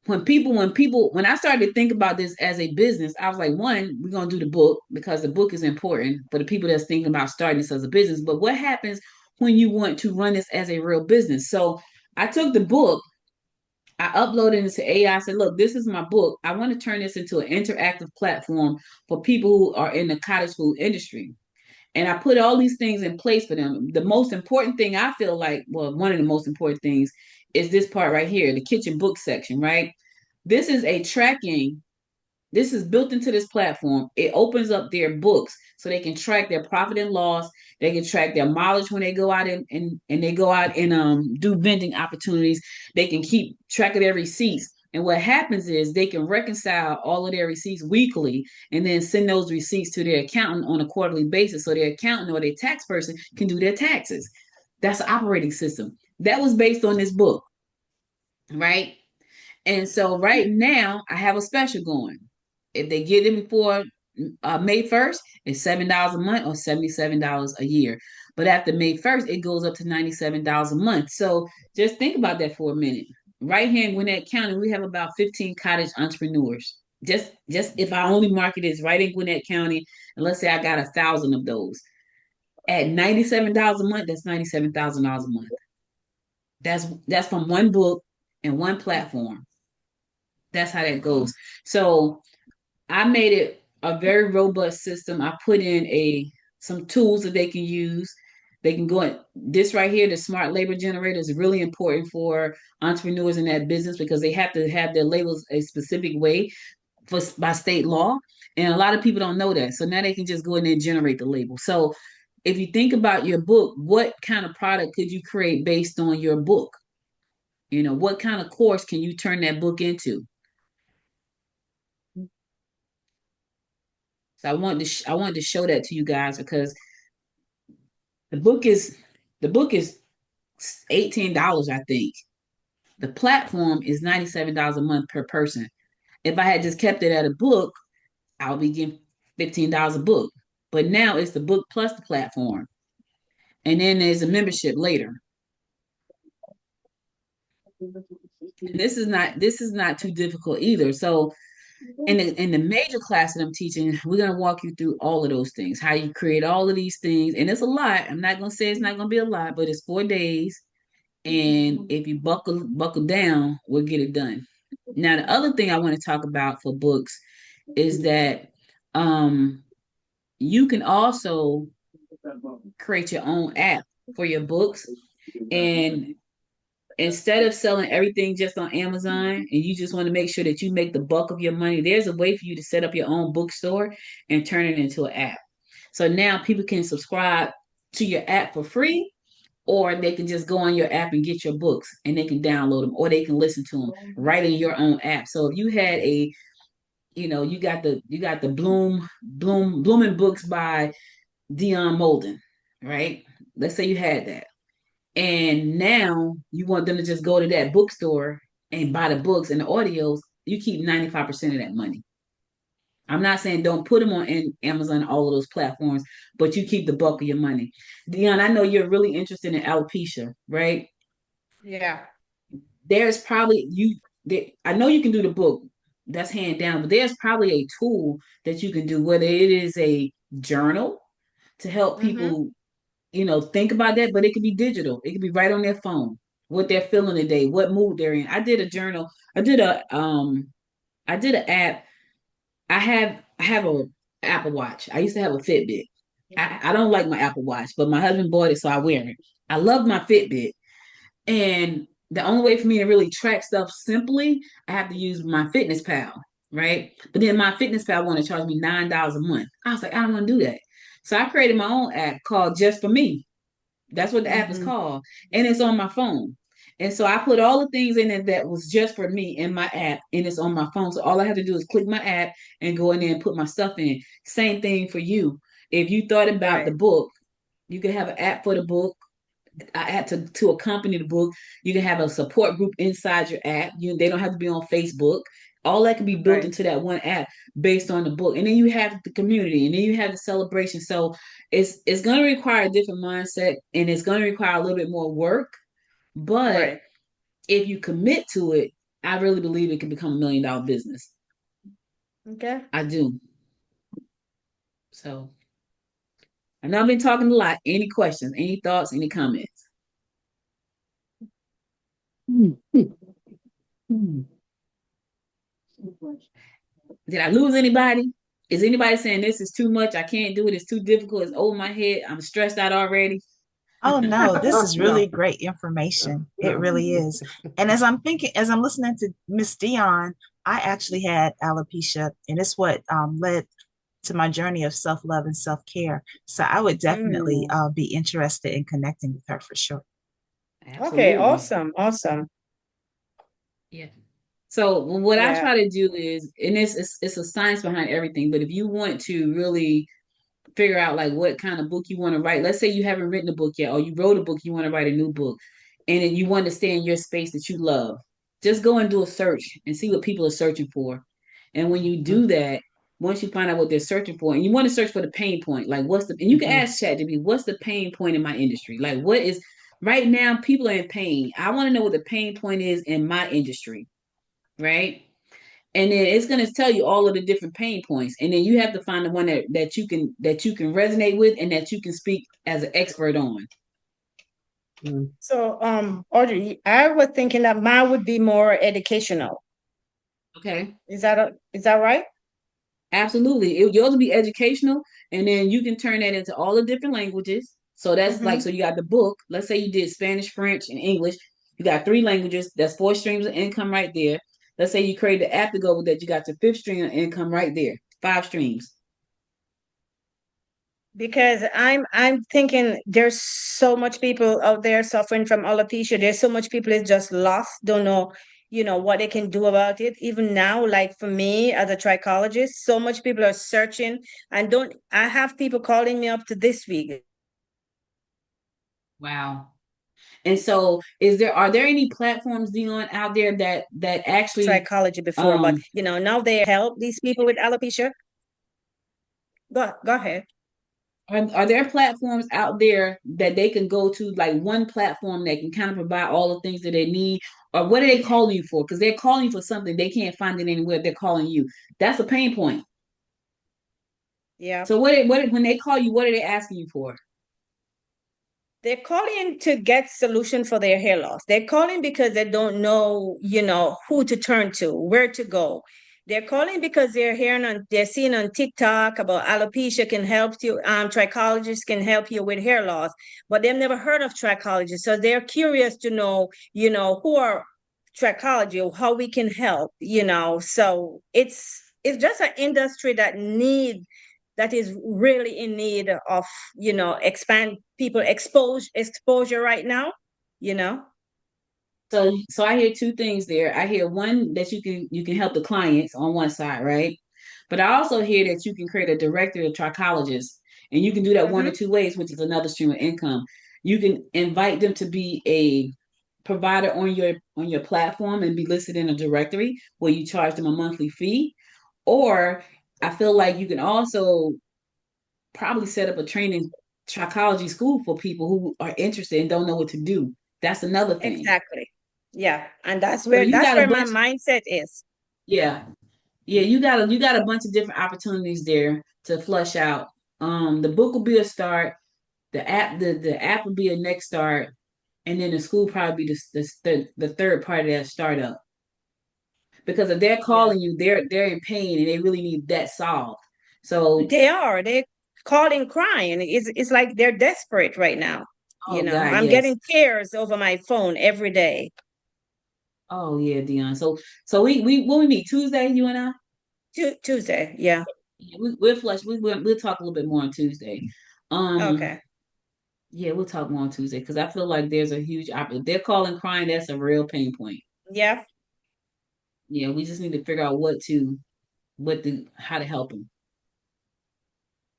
When I started to think about this as a business, I was like, one, we're gonna do the book because the book is important for the people that's thinking about starting this as a business. But what happens when you want to run this as a real business? So I took the book, I uploaded it into AI. I said, look, this is my book. I want to turn this into an interactive platform for people who are in the cottage food industry. And I put all these things in place for them. The most important thing I feel like, well, one of the most important things is this part right here, the kitchen book section, right? This is a tracking this is built into this platform. It opens up their books so they can track their profit and loss. They can track their mileage when they go out and they go out and do vending opportunities. They can keep track of their receipts. And what happens is they can reconcile all of their receipts weekly and then send those receipts to their accountant on a quarterly basis so their accountant or their tax person can do their taxes. That's the operating system. That was based on this book, right? And so right now I have a special going. If they get it before May 1st, it's $7 a month or $77 a year. But after May 1st, it goes up to $97 a month. So just think about that for a minute. Right here in Gwinnett County, we have about 15 cottage entrepreneurs. Just if I only market is right in Gwinnett County, and let's say I got 1,000 of those. At $97 a month, that's $97,000 a month. That's from one book and one platform. That's how that goes. So I made it a very robust system. I put in a some tools that they can use. They can go in this right here, the smart labor generator is really important for entrepreneurs in that business because they have to have their labels a specific way by state law. And a lot of people don't know that. So now they can just go in there and generate the label. So if you think about your book, what kind of product could you create based on your book? What kind of course can you turn that book into? So I wanted to show that to you guys because the book is the book is $18, I think. The platform is $97 a month per person. If I had just kept it at a book, I would be getting $15 a book. But now it's the book plus the platform. And then there's a membership later. And this is not too difficult either. So in the major class that I'm teaching, we're gonna walk you through all of those things, how you create all of these things. And it's a lot. I'm not gonna say it's not gonna be a lot, but it's 4 days. And if you buckle down, we'll get it done. Now, the other thing I want to talk about for books is that you can also create your own app for your books. And instead of selling everything just on Amazon and you just want to make sure that you make the bulk of your money, there's a way for you to set up your own bookstore and turn it into an app. So now people can subscribe to your app for free, or they can just go on your app and get your books and they can download them or they can listen to them right in your own app. So if you had you got the blooming books by Dion Molden, right? Let's say you had that. And now you want them to just go to that bookstore and buy the books and the audios, you keep 95% of that money. I'm not saying don't put them on Amazon, all of those platforms, but you keep the bulk of your money. Dion, I know you're really interested in alopecia, right? Yeah. There's probably I know you can do the book, that's hand down, but there's probably a tool that you can do, whether it is a journal to help Mm-hmm. people, think about that, but it could be digital. It could be right on their phone. what they're feeling today, what mood they're in. I did a journal. I did an app. I have a Apple Watch. I used to have a Fitbit. I don't like my Apple Watch, but my husband bought it, so I wear it. I love my Fitbit. And the only way for me to really track stuff simply, I have to use my Fitness Pal, right? But then my Fitness Pal want to charge me $9 a month. I was like, I don't want to do that. So I created my own app called Just for Me. That's what the app is Mm-hmm. called. And it's on my phone. And so I put all the things in it that was just for me in my app, and it's on my phone. So all I have to do is click my app and go in there and put my stuff in. Same thing for you. If you thought about the Right. book, you can have an app for the book, an app to accompany the book. You can have a support group inside your app. They don't have to be on Facebook. All that can be built Right. into that one app based on the book. And then you have the community, and then you have the celebration. So it's going to require a different mindset, and it's going to require a little bit more work. But Right. if you commit to it, I really believe it can become $1 million business. Okay. I do. So I know I've been talking a lot. Any questions, any thoughts, any comments? Did I lose anybody? Is anybody saying this is too much? I can't do it. It's too difficult. It's over my head. I'm stressed out already. Oh no, this is No. really great information. It really is. And as I'm listening to Miss Dion, I actually had alopecia, and it's what led to my journey of self-love and self-care. So I would definitely Mm. be interested in connecting with her for sure. Okay, Absolutely. awesome, awesome. Yeah. So what I Yeah. try to do is, and it's a science behind everything, but if you want to really figure out like what kind of book you want to write. Let's say you haven't written a book yet, or you wrote a book, you want to write a new book, and then you want to stay in your space that you love. Just go and do a search and see what people are searching for. And when you Mhm. do that, once you find out what they're searching for, and you want to search for the pain point, like and you can Mhm. ask ChatGPT, what's the pain point in my industry? Like what is right now people are in pain. I want to know what the pain point is in my industry, right? And then it's going to tell you all of the different pain points, and then you have to find the one that you can resonate with and that you can speak as an expert on. Mhm. So, Audrey, I was thinking that mine would be more educational. Okay, Is that right? absolutely. Yours will be educational, and then you can turn that into all the different languages. So that's like, Mm-hmm. so you got the book. Let's say you did Spanish, French, and English. You got three languages. That's four streams of income right there. Let's say you create the app to go with that. You got your fifth stream of income right there. Five streams. Because I'm thinking there's so much people out there suffering from alopecia. There's so much people is just lost, don't know, what they can do about it. Even now, like for me as a trichologist, so much people are searching and don't I have people calling me up to this week. Wow. And so, are there any platforms, Dion, out there that actually Trichology before, but um now they help these people with alopecia. Go ahead. are there platforms out there that they can go to, like one platform that can kind of provide all the things that they need, or what are they calling you for? Because they're calling you for something they can't find it anywhere. They're calling you. That's a pain point. Yeah. So when they call you, what are they asking you for? They're calling to get solution for their hair loss. They're calling because they don't know, who to turn to, where to go. They're calling because they're seeing on TikTok about alopecia can help you, trichologists can help you with hair loss, but they've never heard of trichology. So they're curious to know, who are trichology, how we can help, So it's just an industry that is really in need of expand people exposure right now you know So I hear two things there. I hear one that you can help the clients on one side, right? But I also hear that you can create a directory of trichologists, and you can do that one or hmm two ways, which is another stream of income. You can invite them to be a provider on your platform and be listed in a directory where you charge them a monthly fee. Or I feel like you can also probably set up a training trichology school for people who are interested and don't know what to do. That's another thing. exactly, yeah, and that's So where you that's got a where my bunch, mindset is. yeah, yeah. You got a bunch of different opportunities there to flush out. The book will be a start. The app will be a next start. and then the school probably be the third part of that startup. Because if they're Yeah. calling you, they're in pain and they really need that solved. So, They calling crying. It's like they're desperate right now. oh God, I'm yes. getting tears over my phone every day. Oh yeah, Dion. So we when we meet Tuesday, you and I. Tuesday, yeah. Yeah, we'll flush. We'll talk a little bit more on Tuesday. Um, Okay. yeah, we'll talk more on Tuesday because I feel like there's a huge if they're calling crying, that's a real pain point. Yeah. Yeah, we just need to figure out how to help them,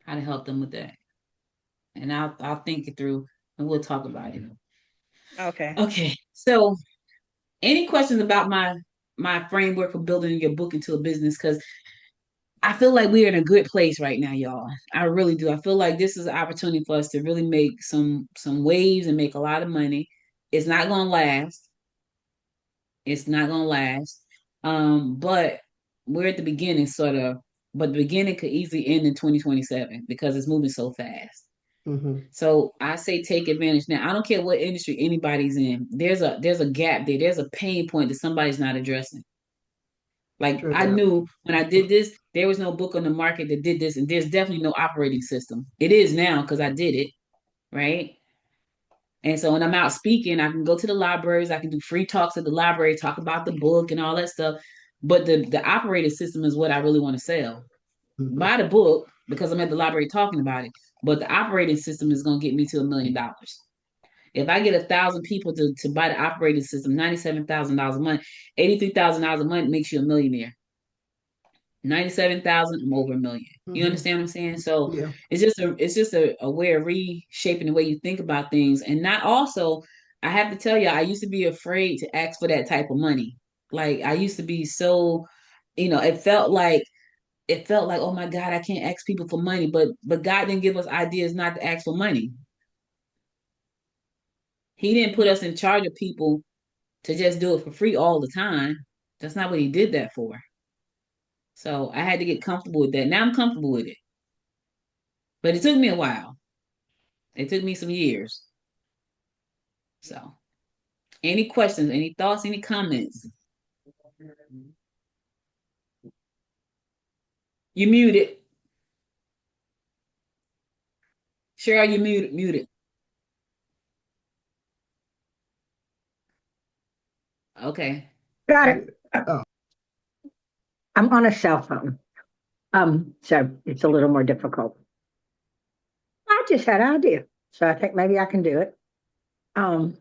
how to help them with that, and I'll think it through and we'll talk about it. Okay. Okay, so any questions about my framework for building your book into a business? Because I feel like we're in a good place right now, y'all. I really do. I feel like this is an opportunity for us to really make some waves and make a lot of money. It's not gonna last. It's not gonna last. But we're at the beginning, sort of. But the beginning could easily end in 2027 because it's moving so fast. Mm-hmm. So I say take advantage now. I don't care what industry anybody's in. There's a gap there. There's a pain point that somebody's not addressing. Like True I that. knew when I did this, there was no book on the market that did this, and there's definitely no operating system. It is now because I did it, right? And so when I'm out speaking, I can go to the libraries, I can do free talks at the library, talk about the book and all that stuff. But the operating system is what I really want to sell. Mm-hmm. Buy the book because I'm at the library talking about it. But the operating system is gonna get me to $1 million. If I get 1,000 people to buy the operating system, $97,000 a month, $83,000 a month makes you a millionaire. 97,000, I'm over $1 million. You Mm-hmm. understand what I'm saying? So Yeah. it's just a way of reshaping the way you think about things. And not also, I have to tell you, I used to be afraid to ask for that type of money. Like I used to be so, it felt like, oh my God, I can't ask people for money. But God didn't give us ideas not to ask for money. He didn't put us in charge of people to just do it for free all the time. That's not what he did that for. So I had to get comfortable with that. Now I'm comfortable with it. But it took me a while. It took me some years. So, any questions, any thoughts, any comments? You muted. Cheryl, you muted. Okay. Got Yeah. it. Oh, I'm on a cell phone. So it's a little more difficult. I just had an idea. So I think maybe I can do it. Um,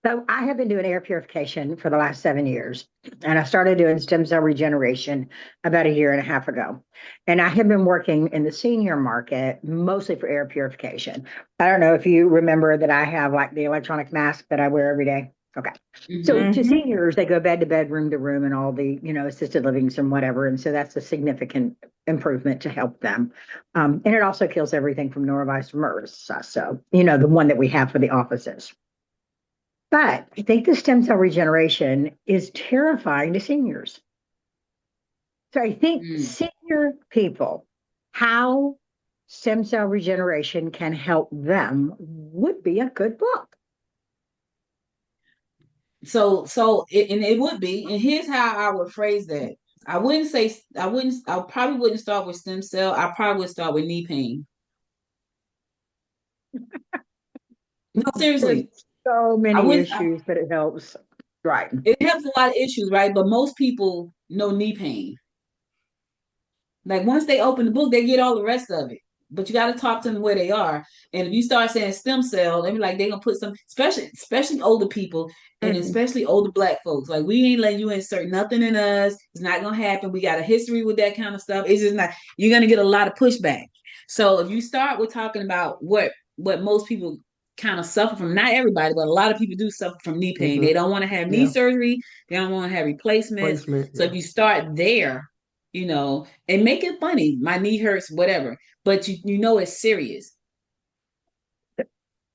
so I have been doing air purification for the last 7 years, and I started doing stem cell regeneration about a year and a half ago. And I have been working in the senior market mostly for air purification. I don't know if you remember that I have like the electronic mask that I wear every day. Okay. So to Mm-hmm. seniors, they go bed to bed, room to room, and all the, assisted livings and whatever. And so that's a significant improvement to help them. And it also kills everything from norovirus to MRSA. So, the one that we have for the offices. But I think the stem cell regeneration is terrifying to seniors. So I think Mm. senior people, how stem cell regeneration can help them would be a good book. And it would be. And here's how I would phrase that. I probably wouldn't start with stem cell. I probably would start with knee pain. No, There's seriously. so I many wouldn't. issues, but it helps. Right. It helps a lot of issues, right? But most people know knee pain. Like once they open the book, they get all the rest of it. But you got to talk to them where they are. And if you start saying stem cell, they be like they're gonna put some, especially older people and Mm-hmm. especially older Black folks. Like we ain't letting you insert nothing in us. It's not gonna happen. We got a history with that kind of stuff. It's just not. You're gonna get a lot of pushback. So if you start with talking about what most people kind of suffer from, not everybody, but a lot of people do suffer from knee pain. mm-hmm. They don't want to have knee Yeah. surgery. They don't want to have replacements. Placement. So Yeah. if you start there, and make it funny. My knee hurts, whatever. But you know it's serious.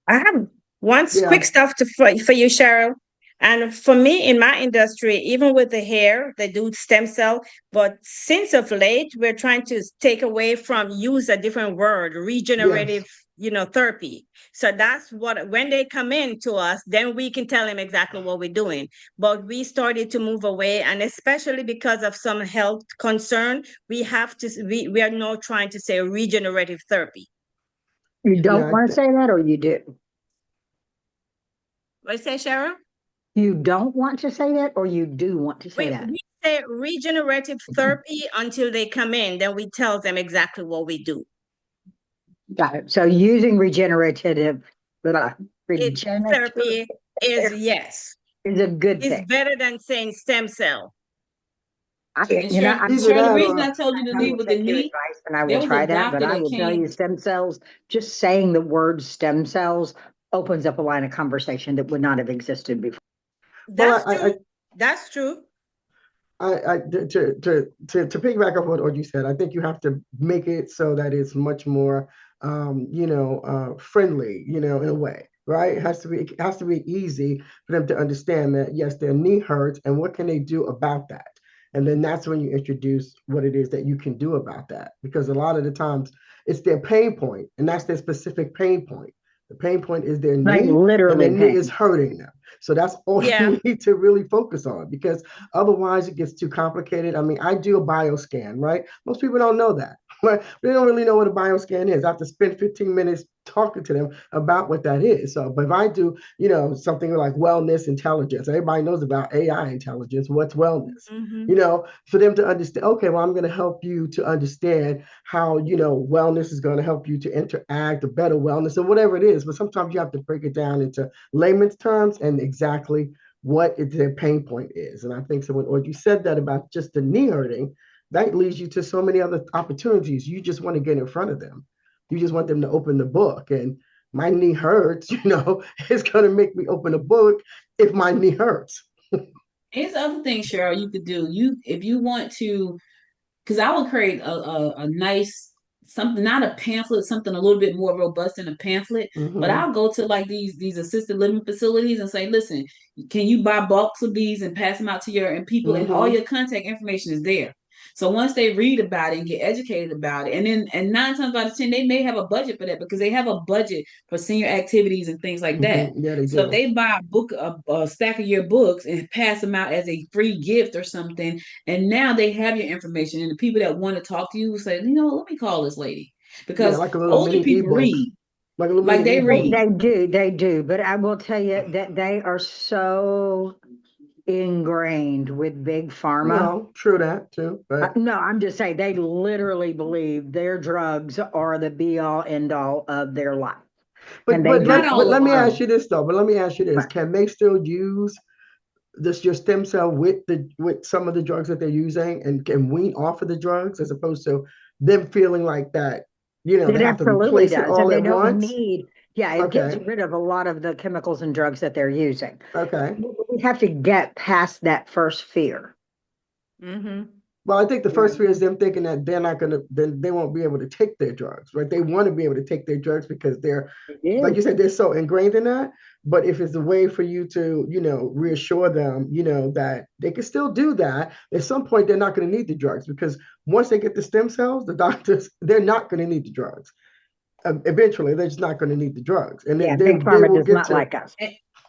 I have one Yeah. quick stuff for you, Cheryl. And for me in my industry, even with the hair, they do stem cell. But since of late, we're trying to take away from use a different word, regenerative Yes. therapy. So that's what, when they come in to us, then we can tell them exactly what we're doing. But we started to move away, and especially because of some health concern, we are now trying to say regenerative therapy. You don't Yeah, want to say that, or you do? What you say, Cheryl? You don't want to say that, or you do want to say that? We say regenerative therapy until they come in, then we tell them exactly what we do. Got it. So using regenerative Therapy is, yes, is a good it's thing. better than saying stem cell. I, And you know, Cheryl, I, Either Cheryl, the that reason or I told you to I leave will with the take your knee, advice and I there will was a try that, but doctor I that will tell came. you stem cells, just saying the word stem cells opens up a line of conversation that would not have existed before. That's well, true. That's true. To piggyback off what Audrey said, I think you have to make it so that it's much more, friendly, in a way, right? It has to be easy for them to understand that yes, their knee hurts, and what can they do about that? And then that's when you introduce what it is that you can do about that, because a lot of the times it's their pain point, and that's their specific pain point. The pain point is their Like knee, and literally their knee is pain. hurting them. So that's all Yeah. you need to really focus on, because otherwise it gets too complicated. I mean, I do a bioscan, right? Most people don't know that. Right? They don't really know what a bioscan is. I have to spend 15 minutes talking to them about what that is. So, but if I do, something like wellness intelligence, everybody knows about AI intelligence. What's wellness? Mm-hmm. For them to understand, okay, well, I'm going to help you to understand how, wellness is going to help you to interact, a better wellness, or whatever it is. But sometimes you have to break it down into layman's terms and exactly what their pain point is. And I think so when you said that about just the knee hurting, that leads you to so many other opportunities. You just want to get in front of them. You just want them to open the book. And my knee hurts, it's going to make me open a book if my knee hurts. Here's the other thing, Cheryl, you could do. If you want to, because I would create a nice something, not a pamphlet, something a little bit more robust than a pamphlet. But Mm-hmm. I'll go to like these assisted living facilities and say, listen, can you buy bulks of these and pass them out to your and people, and all Mm-hmm. your contact information is there. So once they read about it and get educated about it, and 9 times out of 10, they may have a budget for that because they have a budget for senior activities and things like that. Mm-hmm. Yeah, they So if do. they buy a stack of your books and pass them out as a free gift or something, and now they have your information, and the people that want to talk to you will say, let me call this lady, Yeah, because like a little older mini people ebook. read, Like a little like mini they ebook. read. They do. But I will tell you that they are so ingrained with big pharma. No, true that too. But No, I'm just saying they literally believe their drugs are the be all end all of their life. but And they but Not let just but all let of me ask them. you this though. But let me ask you this: can they still use this your stem cell with some of the drugs that they're using, and can wean off of the drugs as opposed to them feeling like that? it They have to absolutely replace it does. And all they at don't once. need, yeah, it gets Okay. rid of a lot of the chemicals and drugs that they're using. Okay. We have to get past that first fear. Mm-hmm. Well, I think the Yeah. first fear is them thinking that they're not gonna, then they won't be able to take their drugs, right? They want to be able to take their drugs because they're, like you do. said, they're so ingrained in that. But if it's a way for you to, reassure them, that they can still do that, at some point they're not going to need the drugs, because once they get the stem cells, the doctors, they're not going to need the drugs. Eventually, they're just not going to need the drugs, and Yeah, then big they pharma will does get not to, like us.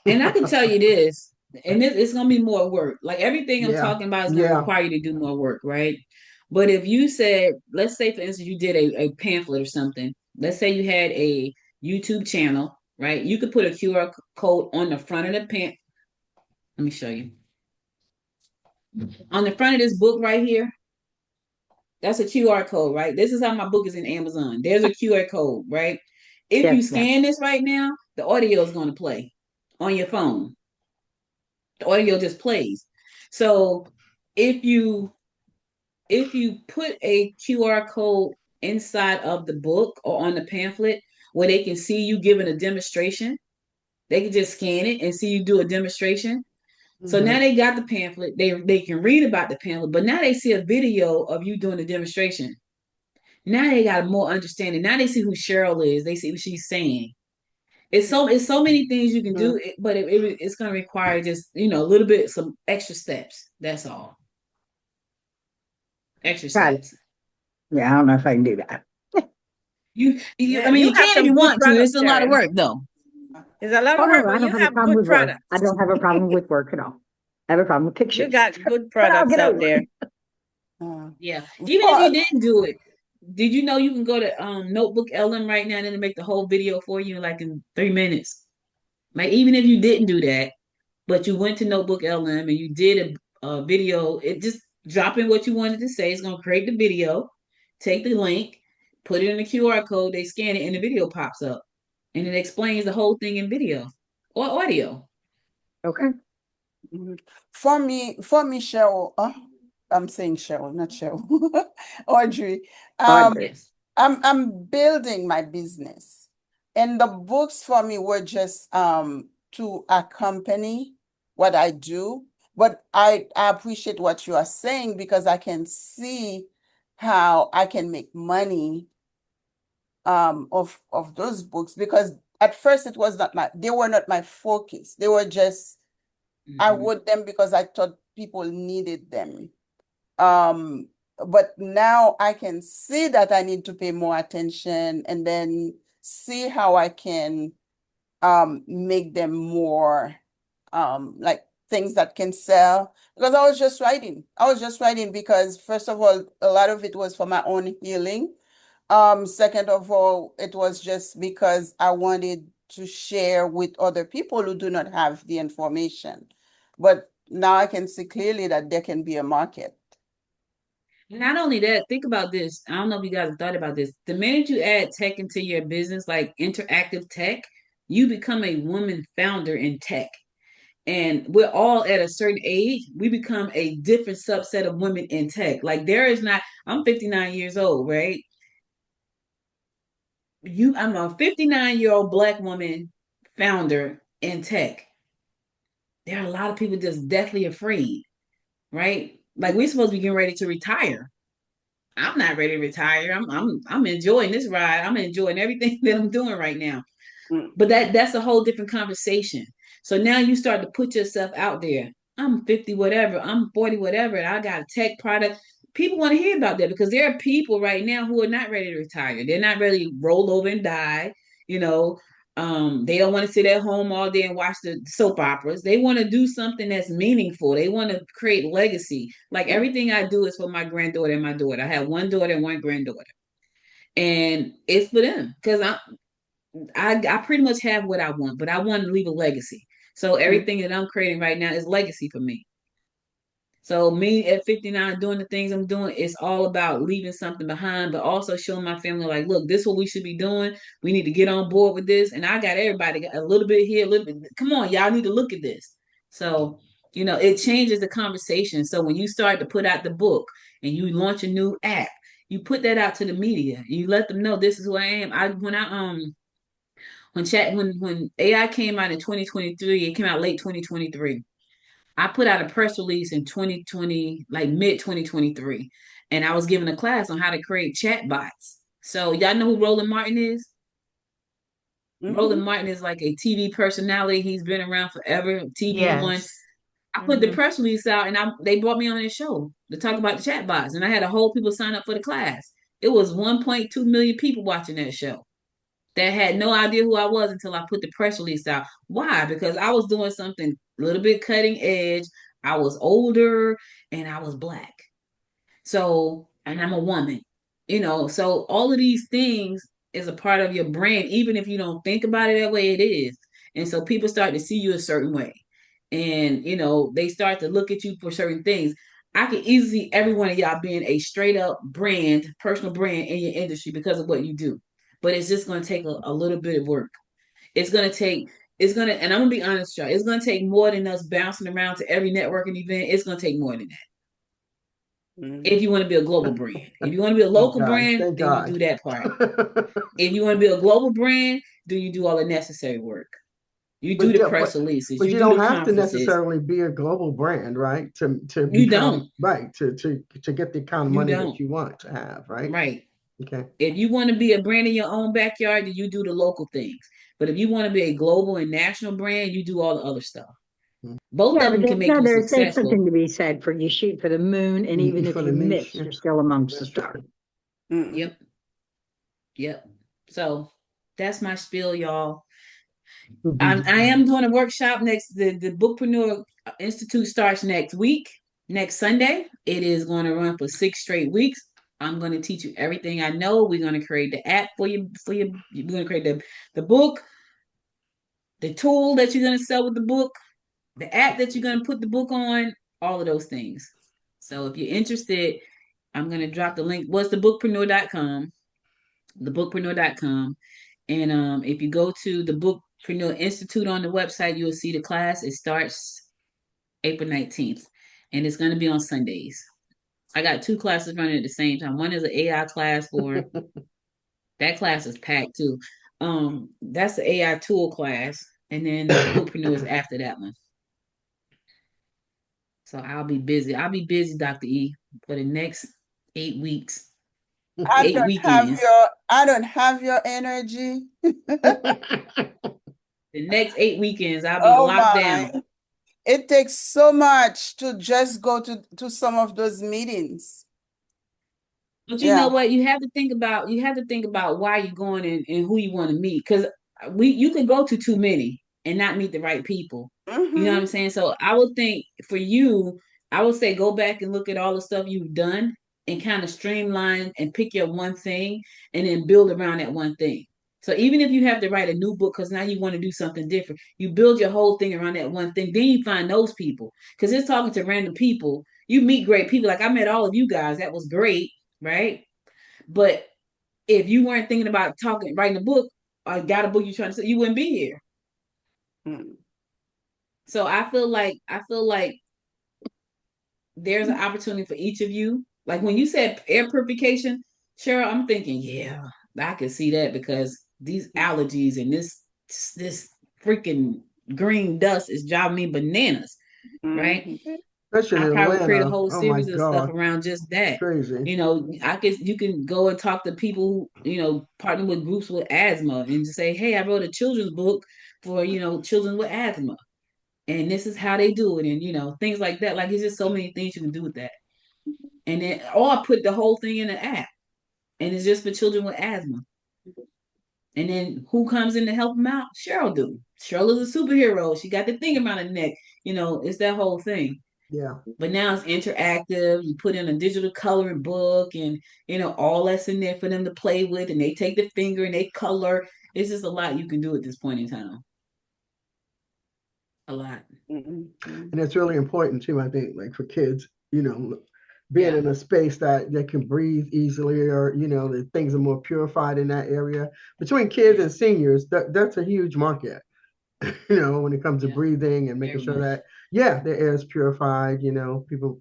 And I can tell you this, and it's going to be more work. Like everything I'm yeah, talking about is going to yeah, require you to do more work, right? But if you said, let's say, for instance, you did a pamphlet or something. Let's say you had a YouTube channel, right? You could put a QR code on the front of the pen. Let me show you. On the front of this book right here, that's a QR code, right? This is how my book is in Amazon. There's a QR code, right? If you Yes, ma'am. scan this right now, the audio is going to play on your phone. The audio just plays. So if you put a QR code inside of the book or on the pamphlet where they can see you giving a demonstration, they can just scan it and see you do a demonstration. So now hmm they got the pamphlet. They can read about the pamphlet, but now they see a video of you doing the demonstration. Now they got more understanding. Now they see who Cheryl is. They see what she's saying. It's so many things you can do, but it's going to require just a little bit some extra steps. That's all. Extra Got it. steps. Yeah, I don't know if I can do that. Yeah, I mean, you you have can if some you good want to. It's products, a lot of Sharon. work, though. It's a lot Oh of work, no, I but don't you have a have problem good with work. products. I don't have a problem with work at all. I have a problem with You pictures, got good but I'll products get out over there. it. Yeah. Even if you didn't do it, did you know you can go to Notebook LM right now and then make the whole video for you like in 3 minutes? Like even if you didn't do that, but you went to Notebook LM and you did a video, it just drop in what you wanted to say. It's gonna create the video, take the link, put it in the QR code, they scan it, and the video pops up. And it explains the whole thing in video or audio. Okay. Mhm. For me, Cheryl, I'm saying Cheryl, not Cheryl, Audrey. Audrey. Yes. I'm building my business, and the books for me were just to accompany what I do. But I appreciate what you are saying because I can see how I can make money of those books because at first it was not they were not my focus. They were just I Mhm. wrote them because I thought people needed them. Um, but now I can see that I need to pay more attention and then see how I can make them more like things that can sell. Because I was just writing. I was just writing because first of all, a lot of it was for my own healing. Second of all, it was just because I wanted to share with other people who do not have the information. But now I can see clearly that there can be a market. Not only that, think about this. I don't know if you guys have thought about this. The minute you add tech into your business, like interactive tech, you become a woman founder in tech. And we're all at a certain age, we become a different subset of women in tech. Like there is not, I'm 59 years old, right? I'm a 59-year-old Black woman founder in tech. There are a lot of people just deathly afraid, right? Like we're supposed to be getting ready to retire. I'm not ready to retire. I'm enjoying this ride. I'm enjoying everything that I'm doing right now. Mm, But that's a whole different conversation. So now you start to put yourself out there. I'm 50 whatever, I'm 40 whatever, and I got a tech product. People want to hear about that because there are people right now who are not ready to retire. They're not ready to roll over and die. You know, they don't want to sit at home all day and watch the soap operas. They want to do something that's meaningful. They want to create legacy. Like everything I do is for my granddaughter and my daughter. I have one daughter and one granddaughter. And it's for them because I pretty much have what I want, but I want to leave a legacy. So mm, everything that I'm creating right now is legacy for me. So me at 59 doing the things I'm doing, it's all about leaving something behind, but also showing my family like, look, this is what we should be doing. We need to get on board with this. And I got everybody a little bit here, a little bit. Come on, y'all need to look at this. So, it changes the conversation. So when you start to put out the book and you launch a new app, you put that out to the media. You let them know this is who I am. When AI came out in 2023, it came out late 2023. I put out a press release in 2020, like mid 2023, and I was giving a class on how to create chat bots. So y'all know who Roland Martin is? Roland mhm, Martin is like a TV personality. He's been around forever, TV one. Yes. I put the Hmm. press release out and they brought me on their show to talk about the chat bots. And I had a whole people sign up for the class. It was 1.2 million people watching that show that had no idea who I was until I put the press release out. Why? Because I was doing something a little bit cutting edge. I was older and I was Black. So, and I'm a woman, so all of these things is a part of your brand, even if you don't think about it that way, it is. And so people start to see you a certain way. And, they start to look at you for certain things. I can easily see every one of y'all being a straight up brand, personal brand in your industry because of what you do. But it's just going to take a little bit of work. And I'm going to be honest, y'all, it's going to take more than us bouncing around to every networking event. It's going to take more than that if mhm. you want to be a global brand. If you want to be a Thank local God. brand, Thank then you God. do that part. If you want to be a global brand, do you do all the necessary work? You do But the yeah, press releases, but you you do don't the have to conferences. necessarily be a global brand, right? To You become don't. right to get the kind of You money that don't. you want to have, right? Right. Okay. If you want to be a brand in your own backyard, then you do the local things. But if you want to be a global and national brand, you do all the other stuff. Mm. Both Yeah, of but them can make you there's successful. something to be said for you shoot for the moon, and even For if the you niche, miss, yeah. you're still amongst the That's stars. true. Mm. Yep. Yep. So that's my spiel, y'all. I am doing a workshop next. The Bookpreneur Institute starts next week, next Sunday. It is going to run for 6 straight weeks. I'm going to teach you everything I know. We're going to create the app for you. We're going to create the book, the tool that you're going to sell with the book, the app that you're going to put the book on, all of those things. So if you're interested, I'm going to drop the link. What's thebookpreneur.com? Thebookpreneur.com. And if you go to the Bookpreneur Institute on the website, you'll see the class. It starts April 19th, and it's going to be on Sundays. I got 2 classes running at the same time. One is an AI class for that class is packed too. That's the AI tool class, and then Bookpreneur is after that one. So I'll be busy. I'll be busy, Dr. E, for the next 8 weeks. I don't have your energy. The next 8 weekends, I'll be locked down. It takes so much to just go to some of those meetings. But you know what? You have to think about why you're going and who you want to meet. Because you can go to too many and not meet the right people. You know what I'm saying? So I would think for you, I would say go back and look at all the stuff you've done and kind of streamline and pick your one thing and then build around that one thing. So even if you have to write a new book because now you want to do something different, you build your whole thing around that one thing. Then you find those people because it's talking to random people. You meet great people. Like I met all of you guys. That was great, right? But if you weren't thinking about writing a book or got a book you're trying to sell, you wouldn't be here. So I feel like there's an opportunity for each of you. Like when you said air purification, Cheryl, I'm thinking, yeah, I can see that because these allergies and this freaking green dust is driving me bananas, right? Especially I in probably create a Atlanta. whole Oh my series of stuff God. around just that. Crazy. You know, you can go and talk to people who, partner with groups with asthma and just say, hey, I wrote a children's book for, children with asthma. And this is how they do it. And, things like that. Like it's just so many things you can do with that. And then, or I put the whole thing in an app and it's just for children with asthma. And then who comes in to help them out? Cheryl do. Cheryl is a superhero. She got the thing around her neck. It's that whole thing. Yeah. But now it's interactive. You put in a digital coloring book and, all that's in there for them to play with. And they take the finger and they color. It's just a lot you can do at this point in time. A lot. And it's really important too, I think, like for kids, being in a space that they can breathe easily or, the things are more purified in that area. Between kids and seniors, that's a huge market, when it comes to breathing and making sure that, the air is purified, people,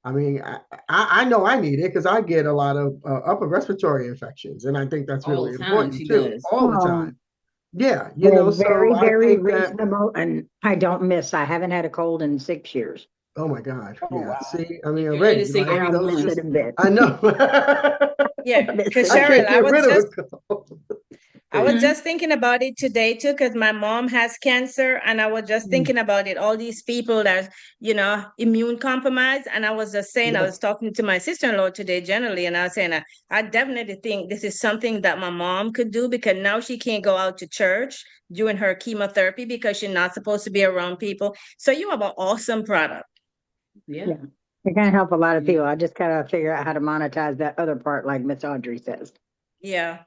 I mean, I know I need it because I get a lot of upper respiratory infections. And I think that's really important too, all the time. Yeah, very, so very I think reasonable, and I don't miss. I haven't had a cold in 6 years. Oh my God! Yeah, wow. See, I mean, already, I don't miss it a bit. I know. Yeah, because I Cheryl, can't get rid of it. I was just thinking about it today too, because my mom has cancer, and I was just thinking about it. All these people that immune compromised, and I was just saying, I was talking to my sister-in-law today, generally, and I was saying, I definitely think this is something that my mom could do because now she can't go out to church during her chemotherapy because she's not supposed to be around people. So you have an awesome product. Yeah. It can help a lot of people. I just gotta figure out how to monetize that other part, like Miss Audrey says. Yeah.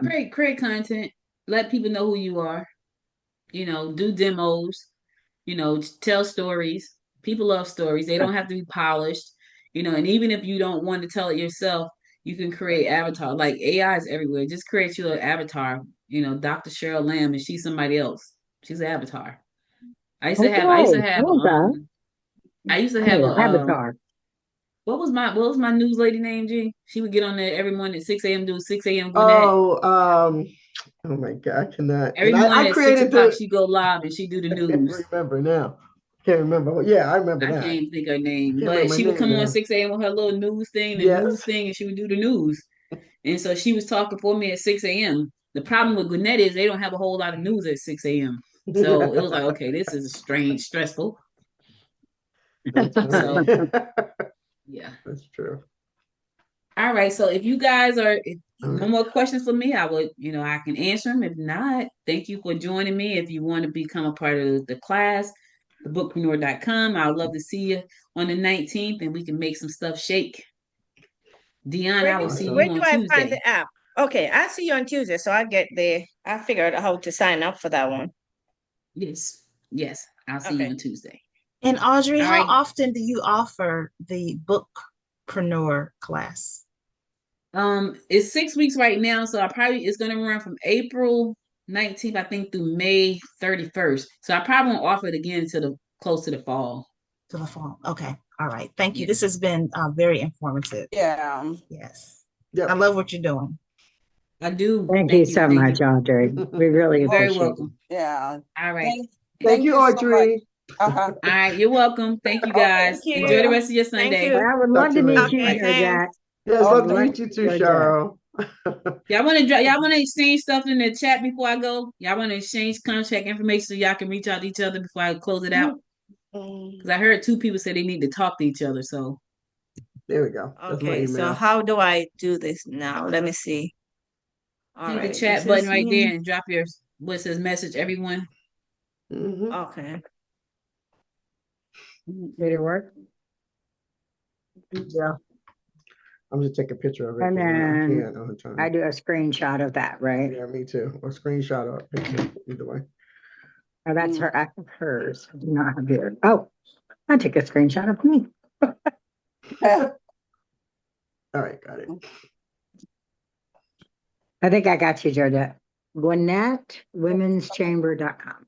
Create content. Let people know who you are. Do demos. Tell stories. People love stories. They don't have to be polished. And even if you don't want to tell it yourself, you can create avatar. Like AI is everywhere. Just create your avatar. Dr. Cheryl Lamb, and she's somebody else. She's an avatar. I used to have Avatar. What was my news lady name, G? She would get on there every morning at 6 a.m. do 6 a.m. Oh my God, I cannot. Every morning at 6 o'clock she go live and she do the news. I remember now. Can't remember. Yeah, I remember that. I can't think her name, but she would come on 6 a.m. with her little news thing, news thing, and she would do the news. And so she was talking for me at 6 a.m. The problem with Gwinnett is they don't have a whole lot of news at 6 a.m. So it was like, okay, this is strange, stressful. So, yeah, that's true. All right. So if you guys are no more questions for me, I would, I can answer them. If not, thank you for joining me. If you want to become a part of the class, the bookpreneur.com, I would love to see you on the 19th and we can make some stuff shake. Dion, I will see Where you do on I find Tuesday. the app? Okay, I'll see you on Tuesday. So I get there. I figured out how to sign up for that one. Yes. Yes. I'll see you Okay. on Tuesday. And Audrey, All how right. often do you offer the bookpreneur class? It's 6 weeks right now, so it's gonna run from April 19th, I think, through May 31st. So I probably won't offer it again until close to the fall. To the fall. Okay. All right. Thank you. Yeah. This has been very informative. Yeah. Yes. Yep. I love what you're doing. I do. Thank you so much, Audrey. We really You're very appreciate it. welcome. Yeah. All right. Thank you, so much. Audrey. Uh-huh. All right, you're welcome. Thank you, guys. Thank Enjoy the you. rest of your Thank Sunday. you. Well, I would Talk love to to you meet later. you, Okay, Georgette. thanks. Yes, Oh, love to Love meet you too, Georgette. Cheryl. Y'all want to exchange stuff in the chat before I go? Y'all want to exchange contact information so y'all can reach out to each other before I close it out? Because I heard 2 people say they need to talk to each other. So There we go. That's my Okay, so email. how do I do this now? Let me see. All hit the right, chat this button is right there me. and drop what says message everyone. Mhm. Okay. Did it work? Yeah. I'm just taking a picture of it. And 'Cause I then can't on the time. I do a screenshot of that, right? Yeah, me too. Or screenshot or a picture, either way. Oh, that's her act of hers. I do not have yours. Oh, I took a screenshot of me. All right, got it. I think I got you, Georgette. Gwinnett, women'schamber.com.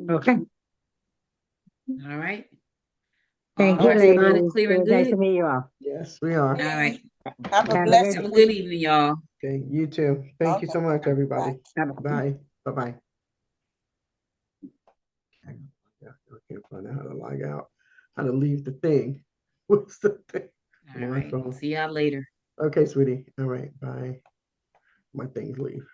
Okay. All right. Thank All you, hearts and minds ladies. clear It and was nice to good. meet you all. Yes, we are. All right. Have a Have a blessed Have a good week. evening, y'all. Okay, you too. Thank you Okay. so much, everybody. Bye-bye. Bye. Bye-bye. Yeah, I can't find out how to log out. How to leave the thing. What's the thing? All right. See y'all later. Okay, sweetie. All right, bye. My things leave.